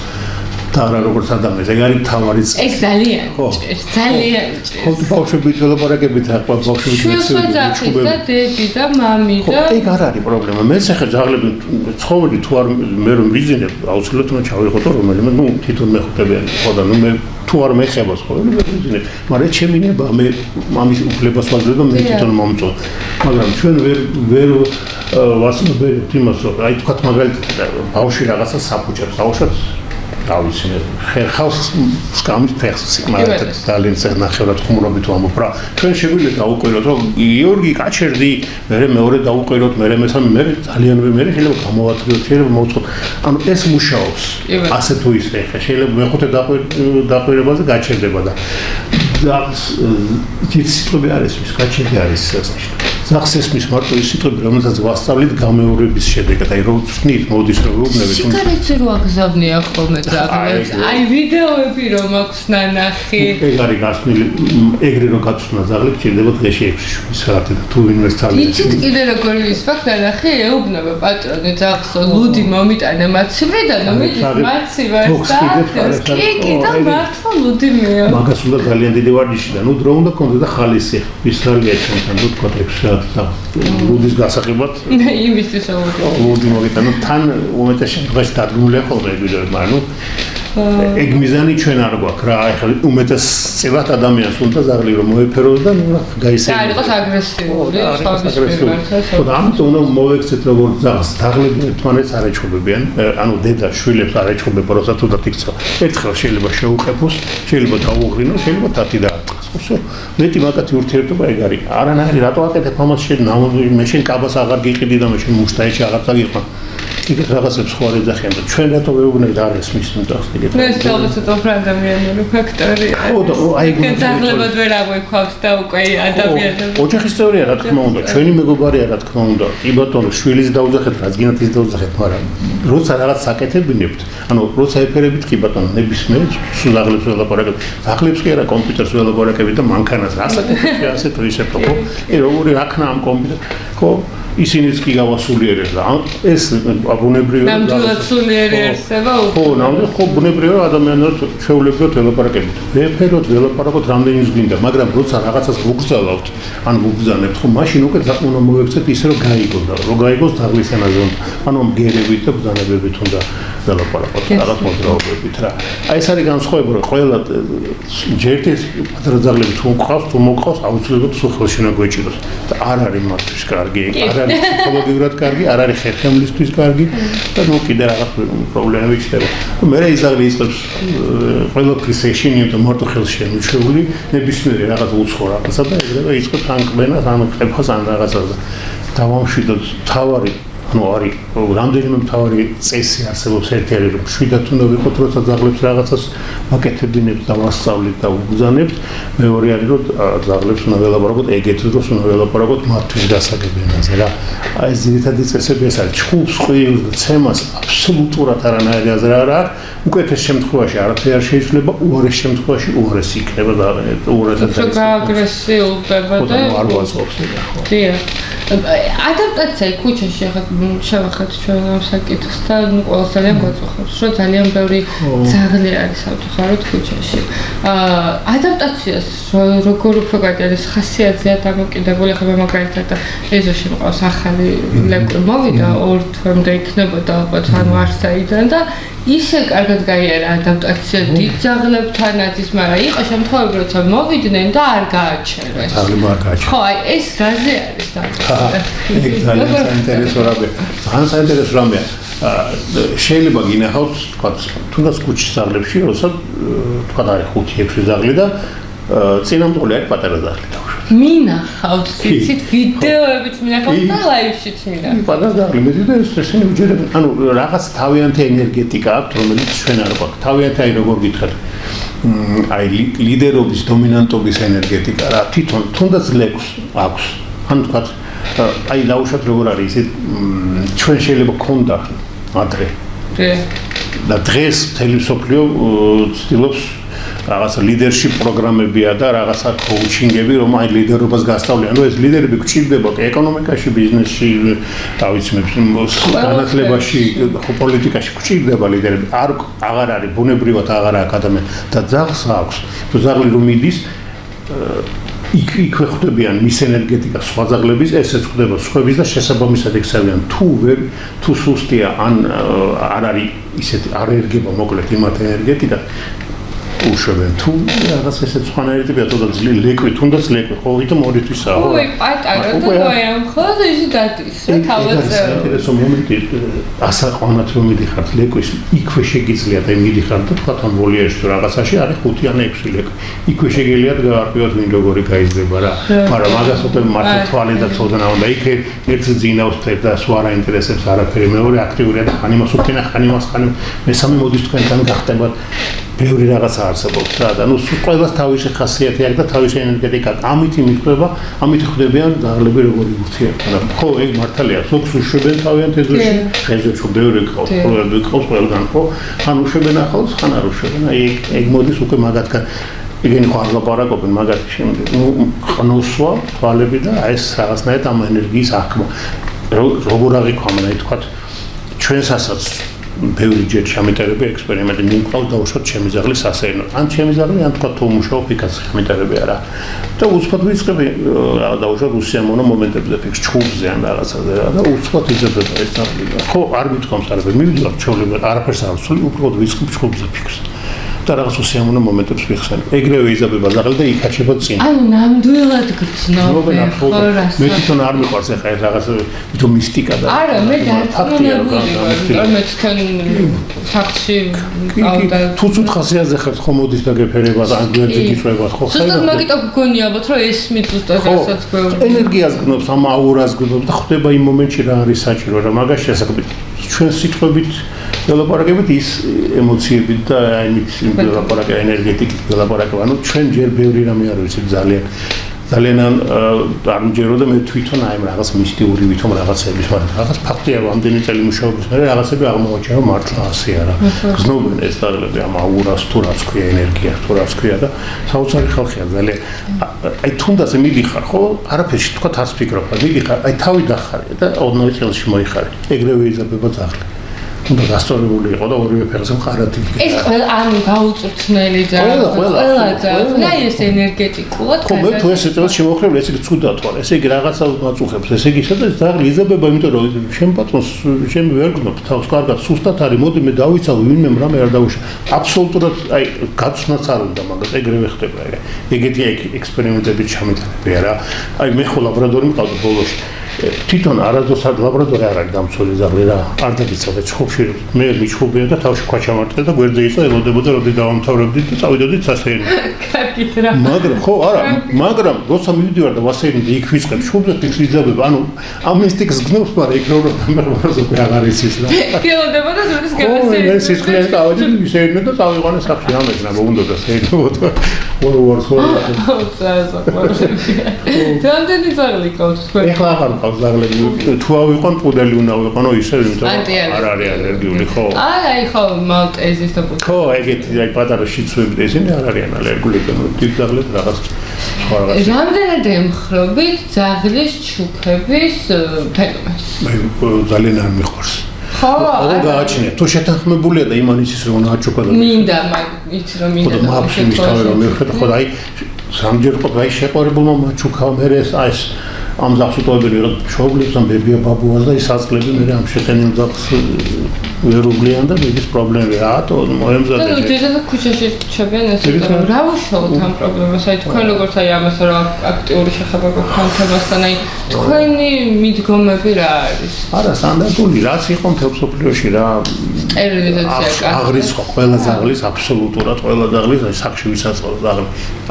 და არა როგორც ადამიანს, ეგ არის თავარი წესი. ეგ ძალიან ჭირს, ძალიან ჭირს. ხო, ბავშვებით ველაპარაკებით ახლა ბავშვებით მეცნიერები და დედი და მამი და ეგ არ არის პრობლემა. მე ახლა ძაღლები ცხოვრობდი თუ არ მე რომ ვიზინებ, აუცილებლად უნდა ჩავიღოთ რომელიმე, ну თვითონ მეხუთებიანი ხო და ну მე თუ არ მეხებას ხო, მე ვიზინებ. მაგრამ ჩემი ნება მე მამის უფლებას ვაძლევ და მე თვითონ მომწო. მაგრამ ჩვენ ვერ ვასწრებთ იმას, რომ აი თქვა მაგალითად ბავშვი რაღაცა საფუჭებს, აუშვათ დავიცინე ხალხს სკამით ფეხს მაგრამ ძალიან ნახევრად ხუმრობით ვამბობ რა ჩვენ შეგვიძლია დაუკვიროთ რომ გიორგი კაჩერდი მე მეორე დაუკვიროთ მე მესამე მე ძალიან მე შეიძლება გამოვატრიოთ შეიძლება მოვწყოთ ანუ ეს მუშაობს ასე თუ ისე ხა შეიძლება მეხუთე დაკვირებაზე გაჩერდება და სიტყვები არის ის კაჩერდი არის ეს ნიშნავს ზახს ესმის მარტო ის სიტყვები, რომელსაც ვასწავლით გამეორების შედეგად. აი რო ვწვნით, მოდის რომ ვუბნებით. სიგარეტზე რო აგზავნია ხოლმე ძაღლებს. აი ვიდეოები რომ აქვს ნანახი. ეგ არის გასმილი, ეგრე რო გაწვნა ძაღლებს, ჭირდება დღეში 6 საათი და თუ ვინმე ცალია. იცით კიდე როგორ ის ფაქტ ნანახი, ეუბნება პატრონი ძაღლს, ლუდი მომიტანე მაცივრიდან, მიდის მაცივარ და კი და მართლა ლუდი მეა. მაგას უნდა ძალიან დიდი ვარჯიში და ნუ დრო უნდა კონდოდა ხალისი. ის რალია ჩვენთან თუ თქვა 6 საათი და ლუდის გასაღებად. იმისთვის ლუდი მოგიტანო თან უმეტეს შემთხვევაში დადგმულია ხოლმე ვიდეო, მაგრამ ეგ მიზანი ჩვენ არ გვაქვს რა, ეხლა უმეტეს წილად ადამიანს უნდა ზაღლი რომ მოეფეროს და ნუ რა გაისეირნოს. და იყოს აგრესიული, სხვაობის მიმართ. და ამიტომ უნდა მოვექცეთ როგორ ზაღლები ერთმანეთს არ ეჩხუბებიან, ანუ დედა შვილებს არ ეჩხუბება, როდესაც უდათ იქცა. ერთხელ შეიძლება შეუყეფოს, შეიძლება დაუღრინოს, შეიძლება თათი დაარტყოს. ხო, მეტი მაგათი ურთიერთობა ეგ არის. არანაირი რატო აკეთებ ამას შენ მე შენ კაბას აღარ გიყიდი და მე შენ მუშტაეში აღარ წაგიყვან. იქ რაღაცებს ხო არ ეძახიან და ჩვენ რატო ვეუბნები და არ ესმის იმდახს ეგეთ. მე ალბათ უფრო ადამიანური ფაქტორია. ხო და აი გძაღლებად ვერ აღვიქვავს და უკვე ადამიანები. ოჯახის წევრია რა თქმა უნდა, ჩვენი მეგობარია რა თქმა უნდა. კი ბატონო, შვილის დაუძახეთ, რაც გინდათ ის დაუძახეთ, მაგრამ როცა რაღაც საკეთებინებთ, ანუ როცა ეფერებით კი ბატონო, ნებისმიერ ზაღლებს ველაპარაკებთ. ზაღლებს კი არა კომპიუტერს ველაპარაკებთ და მანქანას რასაკეთებთ ასე თუ ისე ხო? ე როგორი აქნა ამ კომპიუტერს, ხო? ისინიც კი გავასულიერებს და ეს ბუნებრივია ნამდვილად სულიერი არსება ხო ნამდვილად ხო ბუნებრივია ადამიანებს შეულებრივად ველაპარაკებთ ვეფეროთ ველაპარაკოთ რამდენიც გინდა მაგრამ როცა რაღაცას ვუგზავნებთ ან ვუგზავნებთ ხო მაშინ უკვე უნდა მოვექცეთ ისე რომ გაიგოს და რომ გაიგოს ძაღლის ენაზე ანუ მგერებით და ბრძანებებით უნდა ველაპარაკოთ რაღაც მოძრაობებით რა აი ეს არის განსხვავება რომ ყველა ჯერ ეს პატარა ძაღლები თუ მყავს თუ მოყავს აუცილებლად სულხელში უნდა გვეჭიროს და არ არის მათთვის კარგი არ არის ფსიქოლოგიურად კარგი, არ არის ხერხემლისთვის კარგი და ნუ კიდე რაღაც პრობლემები ჩნდება. მე იზაღლი იწყებს ყველაფრის ეშინიო და მარტო ხელში შემოჩეული, ნებისმიერი რაღაც უცხო რაღაცა და ეგრევე იწყებს ან ყბენას, ან ყეფას, ან რაღაცას და დავამშვიდოთ თავარი ანუ არის რამდენიმე მთავარი წესი არსებობს ერთი არის რომ შვიდად უნდა ვიყოთ როცა ძაღლებს რაღაცას ვაკეთებინებთ და ვასწავლით და ვუგზავნებთ მეორე არის რომ ძაღლებს უნდა ველაპარაკოთ ეგეთ დროს უნდა ველაპარაკოთ მათთვის გასაგებიანაზე რა აი ეს ძირითადი წესები ეს არის ჩხუბს ხვიურს და ცემას აბსოლუტურად არანაირი აზრი არ აქვს უკეთეს შემთხვევაში არაფერი არ შეიძლება უარეს შემთხვევაში უარესი იქნება და უარესად აგრესიულდება და არ გვაწყობს ეგ ხო დიახ ადაპტაცია ქუჩაში ახლა შევახეთ ჩვენ ამ საკითხს და ყველას ძალიან გვაწუხებს რომ ძალიან ბევრი ძაღლი არის ავთხოვაროთ ქუჩაში ადაპტაციას როგორ უფრო კარგი არის ხასიათზეა დამოკიდებული ახლა მაგალითად ეზოში მყავს ახალი ლეკვი მოვიდა 2 თვემდე იქნებოდა ალბათ ანუ არსაიდან და ისე კარგად გაიარა ადაპტაცია დიდ ძაღლებთანაც ის მაგრამ იყო შემთხვევები როცა მოვიდნენ და არ გააჩერეს ძაღლი არ გააჩერეს ხო აი ეს გაზი არის და ეგ ძალიან საინტერესო რამეა ძალიან საინტერესო რამეა შეიძლება გინახავთ თქვა თუნდაც ქუჩის ძაღლებში როცა თქვა არის 5-6 ძაღლი და წინამძღოლი არის პატარა ძაღლი დავუშვათ მინახავთ ცით ვიდეოებით მინახავთ და ლაივშიც მინახავთ პატარა ძაღლი მედი და ესენი უჯერებენ ანუ რაღაც თავიანთი ენერგეტიკა აქვს რომელიც ჩვენ არ გვაქვს თავიანთი აი როგორ გითხარ აი ლიდერობის დომინანტობის ენერგეტიკა რა თვითონ თუნდაც ლეკვს აქვს ან თქვა აი დაუშვათ როგორ არის ისე ჩვენ შეიძლება გქონდა ადრე და დღეს მთელი მსოფლიო ცდილობს რაღაცა ლიდერშიპ პროგრამებია და რაღაცა კოუჩინგები რომ აი ლიდერობას გასწავლიან. ანუ ეს ლიდერები გჭირდება ეკონომიკაში, ბიზნესში, თავისუფლების განათლებაში, პოლიტიკაში გჭირდება ლიდერები. აღარ არის ბუნებრივად აღარ აქვს ადამიანი და ძაღლს აქვს. თუ ძაღლი რომ მიდის იქვე ხვდებიან მის ენერგეტიკა სხვა ძაღლების, ესეც ხვდება სხვების და შესაბამისად ექცევიან თუ სუსტია ან არ არის ისეთი არ ერგება მოკლედ იმათ ენერგეტიკა უშვებენ თუ რაღაც ესეც სხვანაირი ტიპია თუნდაც ლეკვი თუნდაც ლეკვი ხო ვითომ ორი თვისაა ხო ой პატარა და გვაიამ ხო ის დადის რა თავაზე ეს მომენტი ასაყვანად რომ მიდიხართ ლეკვის იქვე შეგიძლიათ აი მიდიხართ და თქვა თან ვოლიერში თუ რაღაცაში არის 5 ან 6 ლეკვი იქვე შეგიძლიათ გაარკვიოთ ვინ როგორი გაიზრდება რა მაგრამ მაგას უკვე მართლა თვალე და ცოდნა უნდა იქ ერთ ძინავს და სხვა რა ინტერესებს არაფერი მეორე აქტიურია და ხანი მას უკენა ხანი მას ხანი მესამე მოდის თქვენთან გახდებათ ბევრი რაღაცა არსებობს რა და ნუ ყველას თავისი ხასიათი აქვს და თავისი ენერგეტიკა ამით იმიხვდება, ამით ხვდებიან ძაღლები როგორი ურთიერთობა. ხო, ეგ მართალია, ზოგს უშვებენ თავიანთ ეზოში, ეზოში ბევრი ყავს, ყველგან ყავს ყველგან ხო, ხან უშვებენ ახალს, ხან არ უშვებენ. აი ეგ მოდის უკვე მაგათგან igen ხო არ ლაპარაკობენ მაგათი შემდეგ. ნუ ყნოსვა, თვალები და აი ეს რაღაცნაირად ამ ენერგიის აღქმა. როგორ აღიქვამენ, აი თქვა ჩვენსასაც ბევრი ჯერ ჩამეტარები ექსპერიმენტი მიმყავს დაუშვათ ჩემი ზაღლის ასეინო. ან ჩემი ზაღლი ან თქვა თუ მუშაობ იქაც ჩამეტარები არა. და უცბად ვიწყები დაუშვათ უსიამოვნო მომენტებზე ფიქს ჩუბზე ან რაღაცაზე რა და უცბად იზრდება ეს ზაღლი. ხო არ მithქვამს არაფერ, მივიდოდ ჩოვლებად არაფერს არ ვსვი, უბრალოდ ვიწყებ ჩუბზე ფიქს. და რაღაც უსიამოვნო მომენტებს ვიხსენ. ეგრევე იზრდება ზაღლი და იქაჩება წინ. ანუ ნამდვილად გრძნობენ. მე თვითონ არ მიყვარს ახლა ეს რაღაც თვითონ მისტიკა და არა, მე დარწმუნებული ვარ, მე თვითონ სახლში ავდა. თუ ცუთხასიაზე ხარ ხო მოდის და გეფერება და ანგლიებზე გიწვევათ ხო? ზუსტად მაგიტო გქონია ალბათ რომ ეს მიწუსტად რასაც გვეუბნება. ენერგიას გნობს, ამ აურას გნობს და ხდება იმ მომენტში რა არის საჭირო რა მაგას შესაძლებელი. ჩვენ სიტყვებით ველაპარაკებით ის ემოციებით და აი მით ველაპარაკე ენერგეტიკით ველაპარაკე. ანუ ჩვენ ჯერ ბევრი რამე არ ვიცით ძალიან არ მჯერო და მე თვითონ აი რაღაც მისტიური ვითომ რაღაცების, მაგრამ რაღაც ფაქტია რომ ამდენი წელი მუშაობის მერე რაღაცები აღმოაჩინა რომ მართლა ასე არა. გზნობენ ეს ზაღლები ამ აურას თუ რაც ქვია ენერგიას თუ რაც ქვია და საოცარი ხალხია ძალიან. აი თუნდაც მიდიხარ ხო? არაფერში თქვა თავს ფიქრობ, მიდიხარ, აი თავი დახარე და ოდნავ წელში მოიხარე. ეგრევე იზრდება ზაღლი. უნდა გასწორებული იყო და ორივე ფეხზე მხარად იქნება. ეს ყველა ანუ გაუწურთნელი ზაღლი. ყველა ზაღლი ეს ენერგეტიკულად. ხო, მე თუ ესე წელს შემოხრები, ესე ცუდად ვარ. ესე იგი რაღაცა მაწუხებს. ესე იგი სადაც ზაღლი იზრდება, იმიტომ რომ შენ პატრონს შენ ვერ გნობ თავს კარგად, სუსტად არის. მოდი მე დავიცავ, ვინმე რამე არ დავუშვა. აბსოლუტურად აი გაცნაც არ უნდა მაგას ეგრევე ხდება. ეგეთი ექსპერიმენტები ჩამიტარები არა. აი მე ხო ლაბორატორი მყავდა ბოლოში. თვითონ არადოს ლაბორატორია არ არის დამცველი ზაღლი რა. არ დაგიცავდა ჩხუბში. მე მიჩხუბია და თავში ქვაჩამარტყე და გვერდზე იწვა ელოდებოდა როდი დავამთავრებდით და წავიდოდით სასეირნო. კარგით რა. მაგრამ ხო არა, მაგრამ როცა მივიდივარ და ვასეირნი იქ ვიწყებ ჩხუბზე ფიქს იზრდება. ანუ ამ მისტიკს გნობს, მაგრამ იქ რომ ამერბარს უკვე აღარ იცის რა. ელოდებოდა ზურის გასეირნო. ეს სიცხლიანი წავედი ვისეირნო და წავიყვანე სახლში ამეძნა მოუნდოდა საერთოდ. რამდენი ზაღლი ყავს თქვენ? ეხლა აღარ ყავს ზაღლები. თუ ავიყვან პუდელი უნდა ვიყანო ისე, იმიტომ რომ არ არის ალერგიული, ხო? არა, აი ხო მალტეზის და პუდელი. ხო, ეგეთი აი პატარა შიცუები და ისინი არ არიან ალერგიული, დიდ ზაღლებს რაღაც სხვა რაღაც. რამდენად ემხრობით ზაღლის ჩუქების ფენომენს? მე ძალიან არ მიყვარს. ხო, არა გააჩნია. თუ შეთანხმებულია და იმან იცის რომ ნაჩუქა და მინდა იც რომ მინდა და მაფშინ მისთავე რომ მივხედა ხო და აი სამჯერ ყოფილი აი შეყარებულმა მაჩუქა მე ეს აი ამ ზახს უტოვებელი რომ შოვლებს ამ ბებია ბაბუას და ის აწყლები მე ამ შეტენილ ზახს ვერ უგლიან და მის პრობლემები რატო მოემზადა და ძირითადად ქუჩაში ჩებიან ესე რა უშუალოდ ამ პრობლემას აი თქვენ როგორც აი ამას რომ აქტიური შეხება გქონთ თემასთან აი თქვენი მიდგომები რა არის? არა სტანდარტული რაც იყო მთელ სოფლიოში რა სტერილიზაცია აღრიცხვა ყველა ზაღლის აბსოლუტურად ყველა ზაღლის აი სახში ვისაწყოთ ზაღლი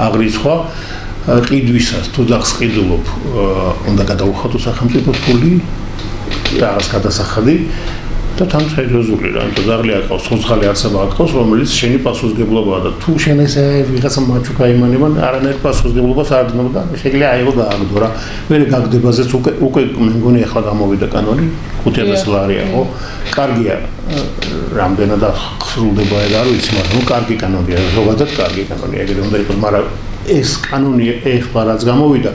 აღრიცხვა ყიდვისას თუ ზაღს ყიდულობ უნდა გადაუხადო სახელმწიფოს ფული რაღაც გადასახადი და თან სერიოზული რა ანუ ზაღლი აკავს ცოცხალი არსება აკავს რომელიც შენი პასუხისგებლობაა და თუ შენ ესე ვიღაცა მაჩუქა იმან არანაირ პასუხისგებლობას არ დნობა და შეგვიძლია აიღო და აგდო რა მე გაგდებაზეც უკვე მე მგონი ახლა გამოვიდა კანონი 5000 ლარია ხო კარგია რამდენად ხსრულდება ეგ არ ვიცი მაგრამ კარგი კანონია ზოგადად კარგი კანონია ეგრე უნდა იყოს მაგრამ ეს კანონი ეხლა რაც გამოვიდა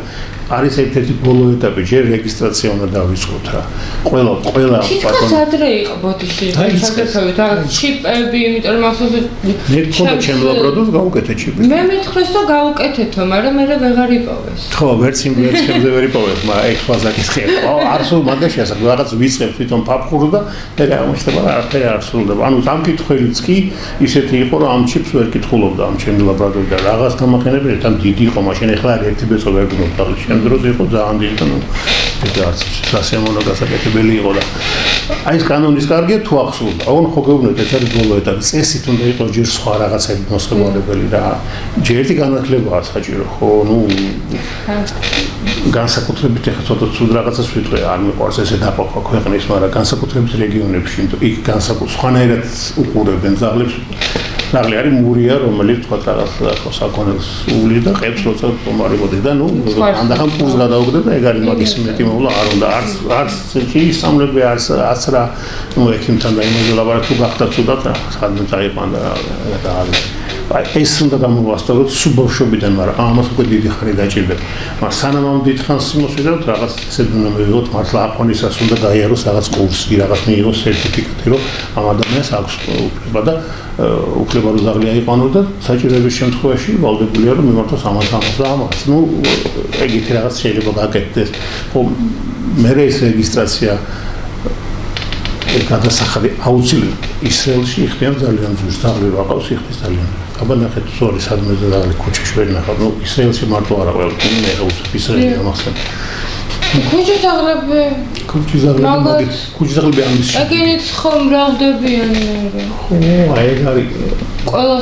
არის ერთ-ერთი ბოლო ეტაპი, ჯერ რეგისტრაცია უნდა დავიწყოთ რა. ყველა თითქოს ადრე იყო ბოდიში. შეგეცავით რა ჩიპები, იმიტომ რომ ახსოვს მე თქონდა ჩემ ლაბორატორს გავუკეთე ჩიპი. მე მითხრეს რომ გავუკეთეთო, მაგრამ მე ვეღარ იპოვეს. ხო, ვერც ჩემზე ვერ იპოვეს, მაგრამ ეგ ფაზაკის ხე. არსულ მაგაში ასაკ რაღაც ვიწყებ თვითონ ფაფხურს და მე აღმოჩნდება რა არაფერი არ სრულდება. ანუ ამ კითხველიც კი ისეთი იყო, რომ ამ ჩიპს ვერ კითხულობდა ამ ჩემი ლაბორატორი და რაღაც დამახინებელი თან დიდი იყო, მაშინ ახლა ერთი ბეწო ვერ გნობდა ხალხი. დროს იყო ძალიან დიდი და ნუ ეს სასიამოვნო გასაკეთებელი იყო და აი ეს კანონის კარგია თუ ახსოვდა. აუ ხო გეუბნეთ ეს არის ბოლო ეტაპი. წესით უნდა იყოს ჯერ სხვა რაღაცები მოსწავლებელი რა. ჯერ ერთი განახლებაა საჭირო ხო ნუ განსაკუთრებით ახლა ცოტა ცუდ რაღაცას ვიტყვი არ მიყვარს ესე დაყოფა ქვეყნის მაგრამ განსაკუთრებით რეგიონებში იქ განსაკუთრებით სხვანაირად უყურებენ ზაღლებს ზაღლი არის მურია, რომელიც თქვა რაღაც საკონელს უვლის და ყებს როცა თომარი მოდის და ანდახან პულს გადაუგდა და ეგ არის მაგის მეტი მოვლა არ უნდა არც ისამლები არც რა ექიმთან და იმაზე ლაბარა თუ გახდა ცუდად რა სადმე წაიყვან და არის ეს უნდა გამოვასწოროთ სუბავშვობიდან, მაგრამ ამას უკვე დიდი ხანი დაჭირდება. მაგრამ სანამ ამ დიდ ხანს მოსვიდოთ, რაღაც ესეთ უნდა მივიღოთ, მართლა აფონისას უნდა გაიაროს რაღაც კურსი, რაღაც მიიღოს სერტიფიკატი, რომ ამ ადამიანს აქვს უფლება და უფლება რომ ზაღლი აიყვანოს და საჭიროების შემთხვევაში ვალდებულია რომ მიმართოს ამას და ამას. ნუ ეგეთი რაღაც შეიძლება გაკეთდეს. ხო, მე ეს რეგისტრაცია გადასახადი აუცილებლად ისრაელში იხდიან ძალიან ძვირს, ზაღლი რა ყავს იხდის ძალიან. აბა ნახეთ, სორი, სადმე ზაღლი ქუჩაში ვერ ნახავ, ნუ ისრაელში მარტო არა ყველგან, მე ისრაელი ამახსენე. ქუჩის ზაღლები ამის ეგენიც ხომ მრავლდებიან ხო, ეგ არის ყველა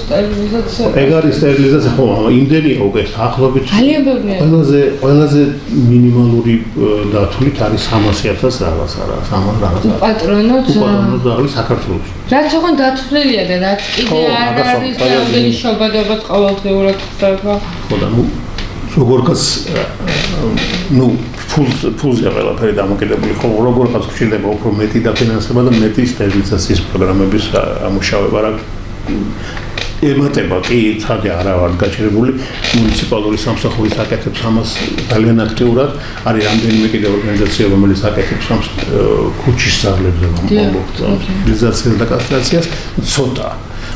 სტერილიზაცია ეგ არის სტერილიზაცია ხო, იმდენია უკვე ახლობით ძალიან ბევრია ყველაზე მინიმალური დათვლით არის 300,000 რაღაცა რა 300 რაღაცა პატრონო ზაღლი საქართველოში რაც ოღონდ დათვლილია და რაც კიდე არ არის რამდენი შობადობაც ყოველდღიურად ხდება ხო და ნუ როგორღაც ნუ ფულზე ყველაფერი დამოკიდებული ხო როგორღაც გვჭირდება უფრო მეტი დაფინანსება და მეტი სტერილიზაციის პროგრამების ამუშავება რა ემატება კი ცხადი არა ვარ გაჭირებული მუნიციპალური სამსახურის აკეთებს ამას ძალიან აქტიურად არის რამდენიმე კიდე ორგანიზაცია რომელიც აკეთებს ამ ქუჩის ზაღლებზე სტერილიზაციას და კასტრაციას ცოტა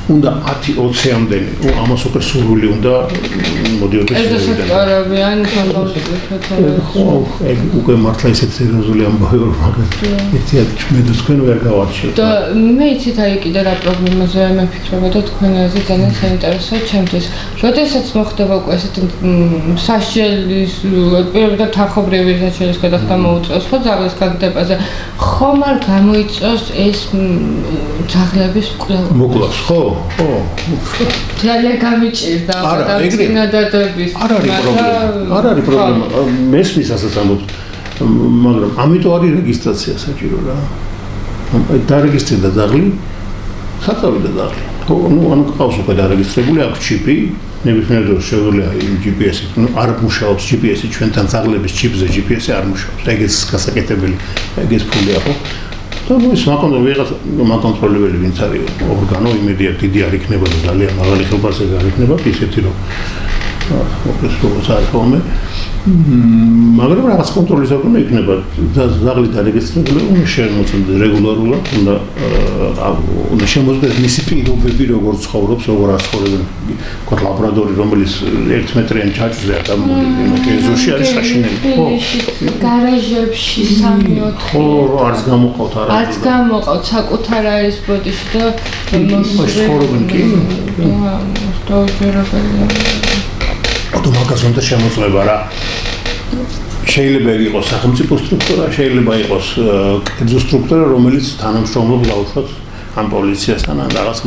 უნდა 10-20-მდენი ამას უკვე სურვილი უნდა მოდიოდეს ესეც ხო ეგ უკვე მართლა ისეთ სერიოზული ამბავი რომ მაგათ ერთიად მე და თქვენ ვერ გავარჩევთ და მე იცით აი კიდე რა პრობლემაზე მიფიქრება და თქვენაზე ძალიან საინტერესოა ჩემთვის როდესაც მოხდება უკვე ესეთი საშელის პირობითად თანხობრივი საშელის გადახდა მოუწევს ხო ზაღლის გაგდებაზე ხომ არ გამოიწვევს ეს ზაღლების მოკლას ხო ხო ძალიან გამიჭირდა და წინადადების არ არის პრობლემა მესმის ასაც ამბობთ მაგრამ ამიტომ არის რეგისტრაცია საჭირო რა დარეგისტრირდა ზაღლი საწავიდა ზაღლი ხო ნუ ანუ ყავს უკვე დარეგისტრირებული აქვს ჩიპი ნებისმიერ დროს შეუძლია იმ GPS-ით ნუ არ მუშაობს GPS-ი ჩვენთან ზაღლების ჩიპზე GPS-ი არ მუშაობს ეგეც გასაკეთებელი ეგეც ფულია ხო და ის მაკონტროლებელი ვინც არის ორგანო იმედიათ დიდი არ იქნება და ძალიან მაღალი ხელფასები არ იქნება ისეთი რომ ეს როგორც არის ხოლმე მაგრამ რაღაც კონტროლის ორგანო იქნება ზაღლი დარეგისტრირებული უნდა შემოწმდეს რეგულარულად უნდა შემოწმდეს მისი პირობები როგორ ცხოვრობს როგორ ასხორებენ თქვა ლაბორატორი რომელიც 1 მეტრიან ჩაჭრზეა და ეზოში არის საშინელი ხო გარაჟებში 3-4 ხო არც გამოყავთ არც გამოყავთ საკუთარ არის ბოდიში და ცხოვრობენ კი და მაგას უნდა შემოწმება რა შეიძლება იყოს სახელმწიფო სტრუქტურა შეიძლება იყოს კერძო სტრუქტურა რომელიც თანამშრომლობს დაუშვათ ამ პოლიციასთან ან რაღაც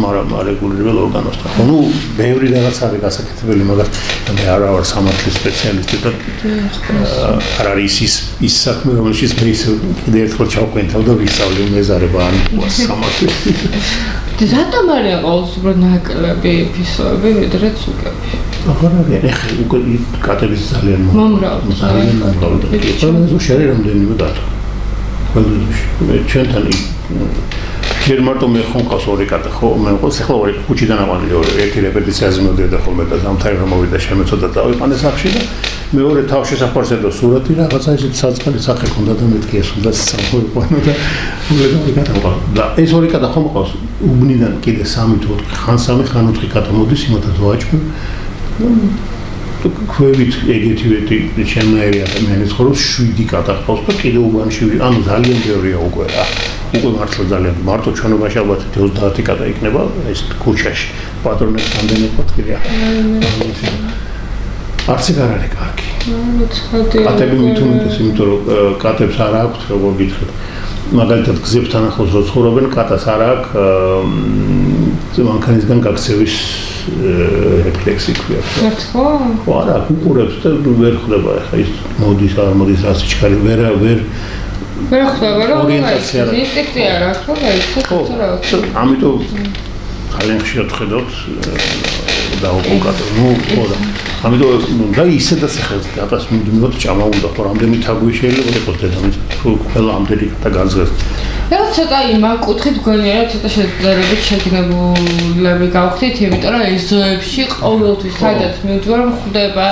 რეგულირებელ ორგანოსთან. ნუ ბევრი რაღაც არის გასაკეთებელი, მაგრამ მე არა ვარ სამართლის სპეციალისტი და არ არის ის საქმე, რომელშიც მე ისე კიდე ერთხელ ჩავყვინთავ და ვისწავლე მეზარება ან სამართლის. რატომ არის ყოველთვის ნაკლები ეპიზოდები, ვიდრე ცუკები? აღარაა, ეხლა უკვე კატების ძალიან მომრავლდა. ყველაზე შეიძლება რამდენიმე დატო. ყველაზე ჩვენთან ჯერ მარტო მე ხომ ყავს ორი კატა ხო მე ყავს ახლა ორი ქუჩიდან აყვანილი ორი ერთი რეპეტიციაზე მოდიოდა ხოლმე და ზამთარი რომ მოვიდა შემეწოდა და ავიყვანე სახში და მეორე თავშესაფარზე და სურათი რაღაცა ისეთ საწყალი სახე ქონდა და მეთქი ეს უნდა სამოიყვანო და ორი კატა ყავს და ეს ორი კატა ხომ ყავს უბნიდან კიდე 3-4 ხან 3 ხან 4 კატა მოდის იმათა ზოაჭმე ქვევით ეგეთივეთი ჩემნაირი ადამიანის ხოროს 7 კატა ყავს და კიდე უბანში ანუ ძალიან ბევრია უკვე რა უკვე მართლა ძალიან მარტო ჩვენობაში ალბათ 30 კატა იქნება ეს ქუჩაში პატრონებს რამდენი ყოფილია არც ეგ არ არის კარგი კატები მithumites იმიტომ რომ კატებს არ აქვთ როგორ გითხრათ მაგალითად გზებთან ახლოს რო ცხოვრობენ კატას არ აქვს მანქანისგან გაქცევის რეფლექსი ქვია ხო არა უყურებს და ვერ ხვდება ახლა ის მოდის არ მოდის რა სიჩქარე ვერ ხვდება რომ ინსტინქტი არ აქვს ხო ამიტომ ძალიან ხშირად ხედავთ დაუყურებთ. ხო და ამიტომ და ისედაც ახლა დაბას მუდმივად ჭამა უნდა ხო რამდენი თაგვი შეიძლება იყოს დედამიწა თუ ყველა ამდენი და განზღეს. და ცოტა იმან კუთხით გონია რომ ცოტა შეძლებით შეგნებულები გავხდით, იმიტომ რომ ეზოებში ყოველთვის სადაც მივდივარ ხდება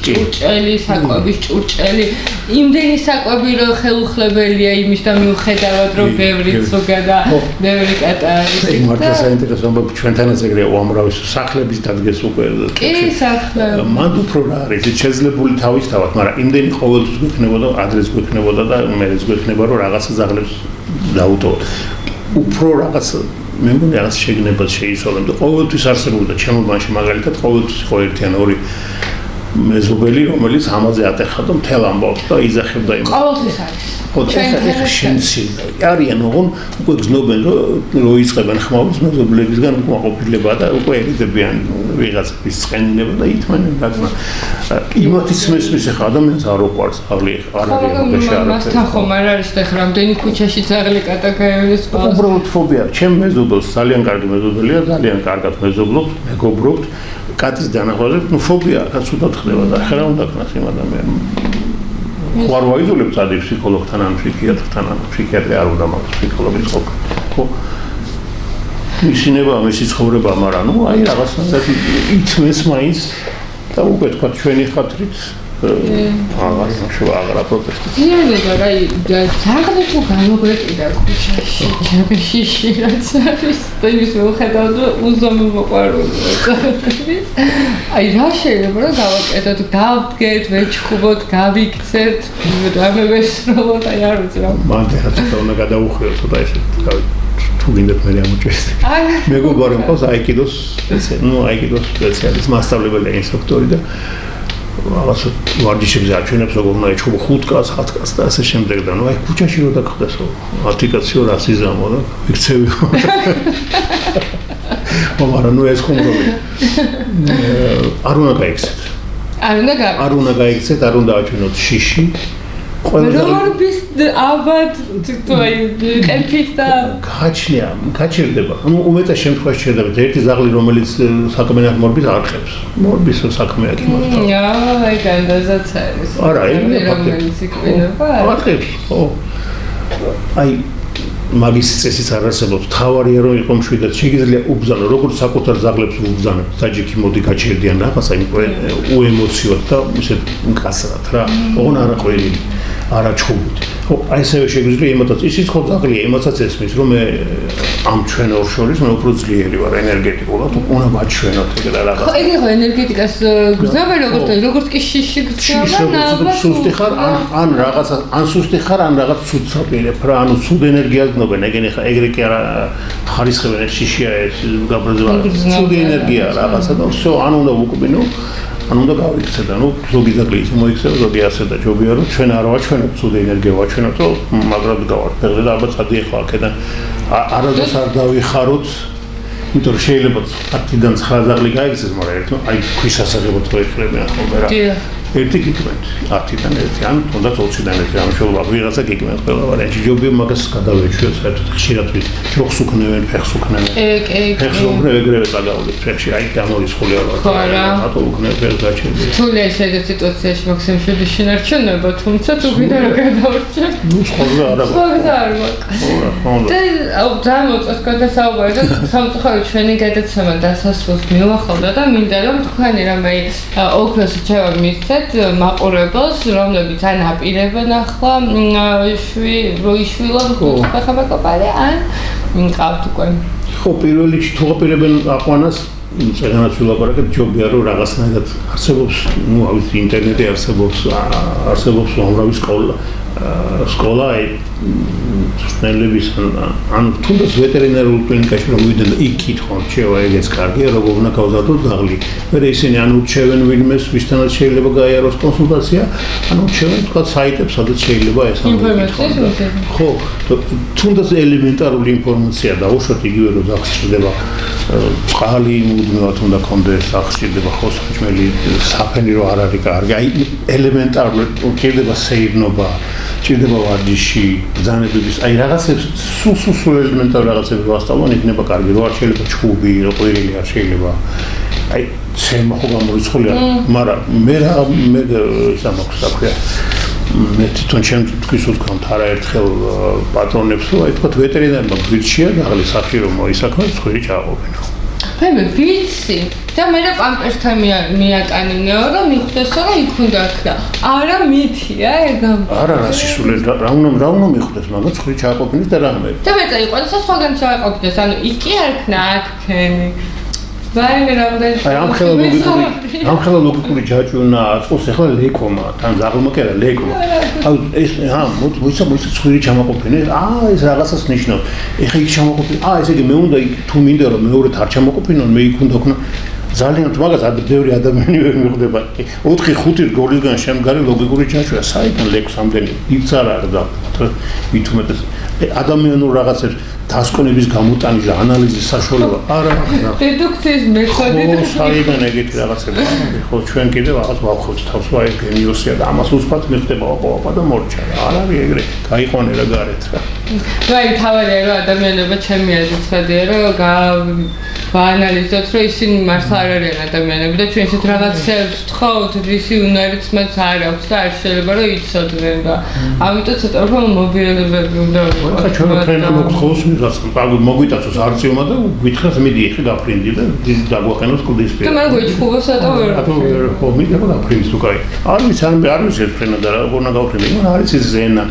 ჭურჭელი, საკვების ჭურჭელი, იმდენი საკვები რომ ხელუხლებელია იმის და მიუხედავად რომ ბევრი ზოგა და ბევრი კატა არის. მართლა საინტერესო ამბავი ჩვენთანაც ეგრეა უამრავი სახლების დადგეს უკვე. კი, სახლები. მან უფრო რა არის შეიძლება თავისთავად, მაგრამ იმდენი ყოველთვის გვექნებოდა, ადრეს გვექნებოდა და მერეც გვექნება რომ რაღაცა ზაღლებს დაუტოვოთ. უფრო რაღაც მე მგონი რაღაც შეგნებას შეიცვალა და ყოველთვის არსებობდა ჩემობანში მაგალითად ყოველთვის იყო ერთი ან ორი მეზობელი რომელიც ამაზე ატეხა და მთელ ამბავს და იძახებდა იმას. ყოველთვის არის. ეხა შენცი არიან ოღონ უკვე გზნობენ რომ იწყებენ ხმაურს მეზობლებისგან უკმაყოფილება და უკვე ერიდებიან ვიღაცის წყენინება და ითმანენ რატომ იმათიც მესმის ეხა ადამიანს არ უყვარს აღლი არ არის მასთან ხომ არ არის და ხა რამდენი ქუჩაში ძაღლი კატა გაივლის ყავს. უბრალოდ ფობია ჩემ მეზობელს ძალიან კარგი მეზობელია ძალიან კარგად მეზობლობთ მეგობრობთ კატის დანახვაზე ნუ ფობია რაც უდად ხდება და ხა რა უნდა ქნას იმ ადამიანს ხوار ვაიზოლებ წადი ფსიქოლოგთან ან ფსიქიატრთან ან ფსიქიატრი არ უნდა მაგ ფსიქოლოგის ყოფ. ხო. ისინება მისი ცხოვრება, მაგრამ ნუ აი რაღაცნაირად ითმეს მაინც და უკვე თქვა ჩვენი ხათრით აღარ პროტესტი. ძირითადად აი ძაღლი თუ გამოგვეკიდა ქუჩაში, ჯაბეში რაც არის და ის მოხედავთ უზომი მოყვარულია. აი რა შეიძლება რომ გავაკეთოთ, გავდგეთ, ვეჩხუბოთ, გავიქცეთ, რამე ვესროლოთ, აი არ ვიცი რა. მან თეატრს უნდა გადაუხვიოთ და ესე თუ გინდათ მე ამოჭეს. მეგობარი მყავს აიკიდოს, ნუ აიკიდოს სპეციალისტი, მასწავლებელია ინსტრუქტორი და რაღაც ვარჯიშებზე აჩვენებს როგორ უნდა ეჩხუბო 5 კაცს, 7 კაცს და ასე შემდეგ და ნუ აი ქუჩაში რო დაგხვდესო, აპლიკაციო რასიზამო და ვიქცევი. მაგრამ ნუ ეს ხუმრობი. არ უნდა გაიქცეთ. არ უნდა გაიქცეთ, არ უნდა აჩვენოთ შიში. რომის აბად თუ აი ყენფით და გაჩერდება. ნუ უმეტეს შემთხვევაში ჩერდება. ერთი ზაღლი რომელიც საქმეა მორბის არ ხებს. მორბის საქმეა კი მოხდა. აი განდაზაც არის. არა, რომელიც იქნება. არ ხებს. ხო. აი მაგის წესიც არ არსებობს. თავარია რომ იყო მშვიდად შეიძლება უბზანო, როგორც საკუთარ ზაღლებს უბზანებ. საჯიქი მოდი გაჩერდიან რაღაცა იმ უემოციოდ და ისეთ მკაცრად რა. ოღონ არა ყველი არა ჩხუბით. ხო, აი ესე შეგვიძლია იმათაც ისიც ხო ზაღლია, იმასაც ესმის რომ მე ამ ჩვენ ორ შორის მე უფრო ძლიერი ვარ ენერგეტიკულად, უნდა ვაჩვენოთ ეგ და რაღაც. ხო, ეგ ხო ენერგეტიკას გზნობა როგორც კი შიში გზნობა, სუსტი ხარ ან რაღაცა ან სუსტი ხარ ან რაღაც ცუდ საპირებ რა, ანუ ცუდ ენერგიას გნობენ, ეგენი ხა ეგრე კი არა ხარისხებენ შიშია ეს გაბრაზება. ცუდ ენერგია რაღაცა და всё, ან უნდა ვუკბინო ან უნდა გავიქცეთ, ანუ ზოგი ზაღლი ისე მოიქცევა, ზოგი ასე და ჯობია რომ ჩვენ არ ვაჩვენოთ ცუდი ენერგია ვაჩვენოთ, რომ მაგრად გავართ. ფეხზე და ალბათ სადი ახლა აქედან არადოს არ დავიხაროთ, იმიტომ რომ შეიძლება 10-დან 9 ზაღლი გაიქცეს, მაგრამ ერთი აი ქვის ასაღებად რო ეხლებიან ხოლმე რა. ერთი გიგმენტ 10-დან ერთი, ან თუნდაც 20-დან ერთი, ამ შეიძლება ვიღაცა გიგმენტ ყველა ვარიანტი. ჯობია მაგას გადავეჩვიოთ საერთოდ ხშირად ვის ჯოხს უქნევენ, ფეხს უქნევენ. ფეხს უქნევენ ეგრევე წაგავლით ფეხში, აი გამორიცხული არა. ხო რა. ატო უქნევენ ფეხს გაჩერდი. თუნდაც ეს სიტუაციაში მაქსიმუმ შედი შინარჩუნება, თუმცა თუ ვიდა რა გადავრჩა. ნუ სხვა არა. სხვა არ მაქვს. და ძალიან მოწონს გადასაუბარი და სამწუხაროდ ჩვენი გადაცემა დასასრულს მივახავდა და მინდა რომ თქვენი რამე ოქროს რჩევა მისცეთ მაყურებელს, რომლებიც ან აპირებენ ახლა როიშვილო ხახაბაკოპარი ან მიყავთ უკვე. ხო, პირველ რიგში თუ აპირებენ აყვანას, წეგანაც ვილაპარაკეთ, ჯობია რომ რაღაცნაირად არსებობს, ნუ ავიცი ინტერნეტი არსებობს უამრავი სკოლა აი სპეციალების ან თუნდაც ვეტერინარულ კლინიკაში რომ მივიდნენ და იქ კითხონ, შევა ეგეც კარგია, როგორ უნდა გავზარდოთ ზაღლი. მე ისინი ან ურჩევენ ვინმეს, ვისთანაც შეიძლება გაიაროს კონსულტაცია, ან ურჩევენ თქვა საიტებს, სადაც შეიძლება ეს ინფორმაცია. ხო, თუნდაც ელემენტარული ინფორმაცია დაუშვათ იგივე რომ ზაღს ჭირდება წყალი მუდმივად უნდა კონდეს, ზაღს ჭირდება ხო საჭმელი, საფენი რო არ არის კარგი. აი ელემენტარული ჭირდება სეირნობა ჭირდება ვარჯიში, ბრძანებების, აი რაღაცებს სულ ელემენტარულ რაღაცებს ვასწავლონ, იქნება კარგი, რო არ შეიძლება ჩხუბი, რო ყვირილი არ შეიძლება. აი, ცემა ხო გამორიცხულია, მაგრამ მე ისა მაქვს თქვია. მე თვითონ ჩემ თქვის ვთქვამთ არაერთხელ პატრონებს, რომ აი თქვა ვეტერინარმა გვირჩია დაღლის სახში რომ მოისაქმო ცხვირი ჩააყოფინო. მე ვიცი და მე რა პამპერსთან მიატანინეო რომ მიხვდეს რომ იქ უნდა ქნა. არა მითია ეგ არა რა სისულე რა უნდა მიხვდეს მაგრამ ცხვირი ჩააყოფინოს და რამე. და მე წაიყვანეს სხვაგან ჩააყოფინოს ანუ იქ კი არ ქნა აქ ქენი. ვაიმე რამდენი აი ამ ხელა ლოგიკური ჯაჭვი უნდა აწყოს ახლა ლეკომა თან ზაღლმა კი არა ლეკომა აი ეს მოიცა ცხვირი ჩამოყოფინე ეს რაღაცას ნიშნავს ეხა იქ ჩამოყოფინე ესე იგი მე უნდა თუ მინდა რომ მეორედ არ ჩამოყოფინონ მე იქ უნდა ქნა ძალიან მაგას ბევრი ადამიანი ვერ მიხვდება 4-5 რგოლისგან შემდგარი ლოგიკური ჯაჭვია საიდან ლეკს ამდენი იც არ არის და ვითუმეტეს ადამიანურ რაღაცებს დასკვნების გამოტანის და ანალიზის საშუალება არა დედუქციის მეთოდი ხო საიდან ეგეთი რაღაცები ხო ჩვენ კიდევ რაღაც ვახოთ თავს ვაი გენიოსია და ამას უსფათ მიხდება ოპა და მორჩა არ არის ეგრე გაიყვანე რა გარეთ რა ვაი თავარია რომ ადამიანობა ჩემი აზრით ხედია რომ ვაანალიზოთ რომ ისინი მართლა არ არიან ადამიანები და ჩვენ ისეთ რაღაცებს ვთხოვთ რისი უნარიც მათ არ აქვს და არ შეიძლება რომ იცოდნენ და ამიტომ ცოტა უფრო მობილიზებები უნდა ვიყოთ ჩვენ ფრენა მოგხოს მოგვიტაცოს არწივმა და გითხრას მიდი ეხი გაფრინდი და დაგვაყენოს კლდის პირ. და მე გვიჩხუბოს ატო ვერ. ხო მიდი რა გაფრინდის თუ კაი. არ ვიცი ეს ფრენა და რა გონა გავფრინდი. მან არის ის ზენა.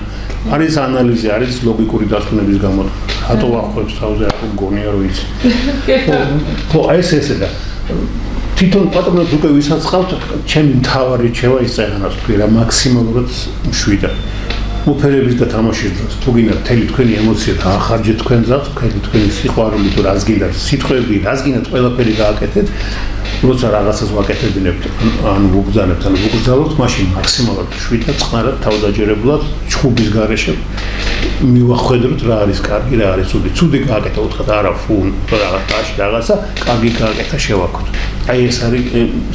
არის ანალიზი, არის ლოგიკური დასკვნების გამოთქვა. რატო ვახოებს თავზე რა გონია რომ იცი. ხო აი ესე და თვითონ პატრონებს უკვე ვისაც ყავთ, ჩემი მთავარი რჩევა ის წეგანას თქვი რა მაქსიმალურად მშვიდა. მოფერების და თამაშის დროს თუ გინდა მთელი თქვენი ემოცია დაახარჯეთ თქვენ ძაღლს, თქვენი სიყვარული თუ რას გინდა, სიტყვები, რას გინდათ ყველაფერი გააკეთეთ, როცა რაღაცას ვაკეთებინებთ, ანუ ვუგზავნებთ, ანუ ვუგზავნოთ, მაშინ მაქსიმალურად შვიდა წყნარად თავდაჯერებულად ჩხუბის გარეშე მივახედოთ რა არის კარგი, რა არის ცუდი. ცუდი გააკეთა უთხრათ არა ფუნ, რაღაცაში რაღაცა, კარგი გააკეთა შევაქოთ. აი ეს არის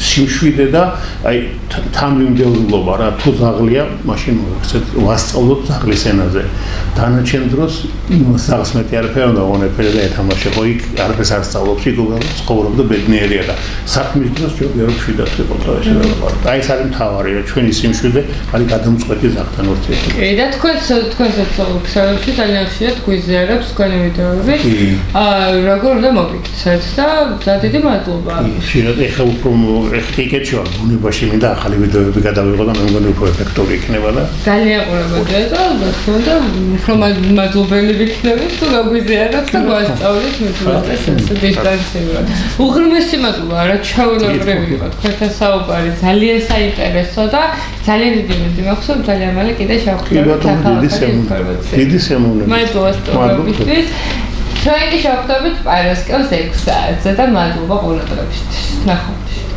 სიმშვიდე და აი თანმიმდევრულობა რა თუ ზაღლია მაშინ მოვიქცეთ ვასწავლოთ ზაღლის ენაზე დანარჩენ დროს ზაღს მეტი არაფერი უნდა ვონებერე და ეთამაშე ხო იქ არაფერს არ სწავლობს იქ უბრალოდ ცხოვრობდა ბედნიერია და საქმის დროს ჯობია რომ შვიდად ვიყოთ რა ეს რა აი ეს არის მთავარი რა ჩვენი სიმშვიდე არის გადამწყვეტი ზაღთან ურთიერთობა კი და თქვენს საუბარში ძალიან ხშირად გვიზიარებს თქვენი ვიდეოები როგორ უნდა მოგიქცეთ და დიდი მადლობა ეხლა უფრო ეხეთში ვარ ბუნებაში მინდა ახალი ვიდეოები გადავიღო და მე მგონი უფრო ეფექტური იქნება და ძალიან ყურებოდი და თქმა უნდა მადლობელი ვიქნებით თუ გაგვიზიარებთ და გვასწავლეთ მეტად ესე დისტანციურად უღრმესი მადლობა არაჩვეულებრივი იყო თქვენთან საუბარი ძალიან საინტერესო და ძალიან დიდი მიზნი მაქვს რომ ძალიან მალე კიდე შევხვდებით დიდი სიამოვნებით მადლობა სტუმრობისთვის ჩვენ შევხვდებით პარასკევს 6 საათზე და მადლობა ყურადღებისთვის ნახვამდის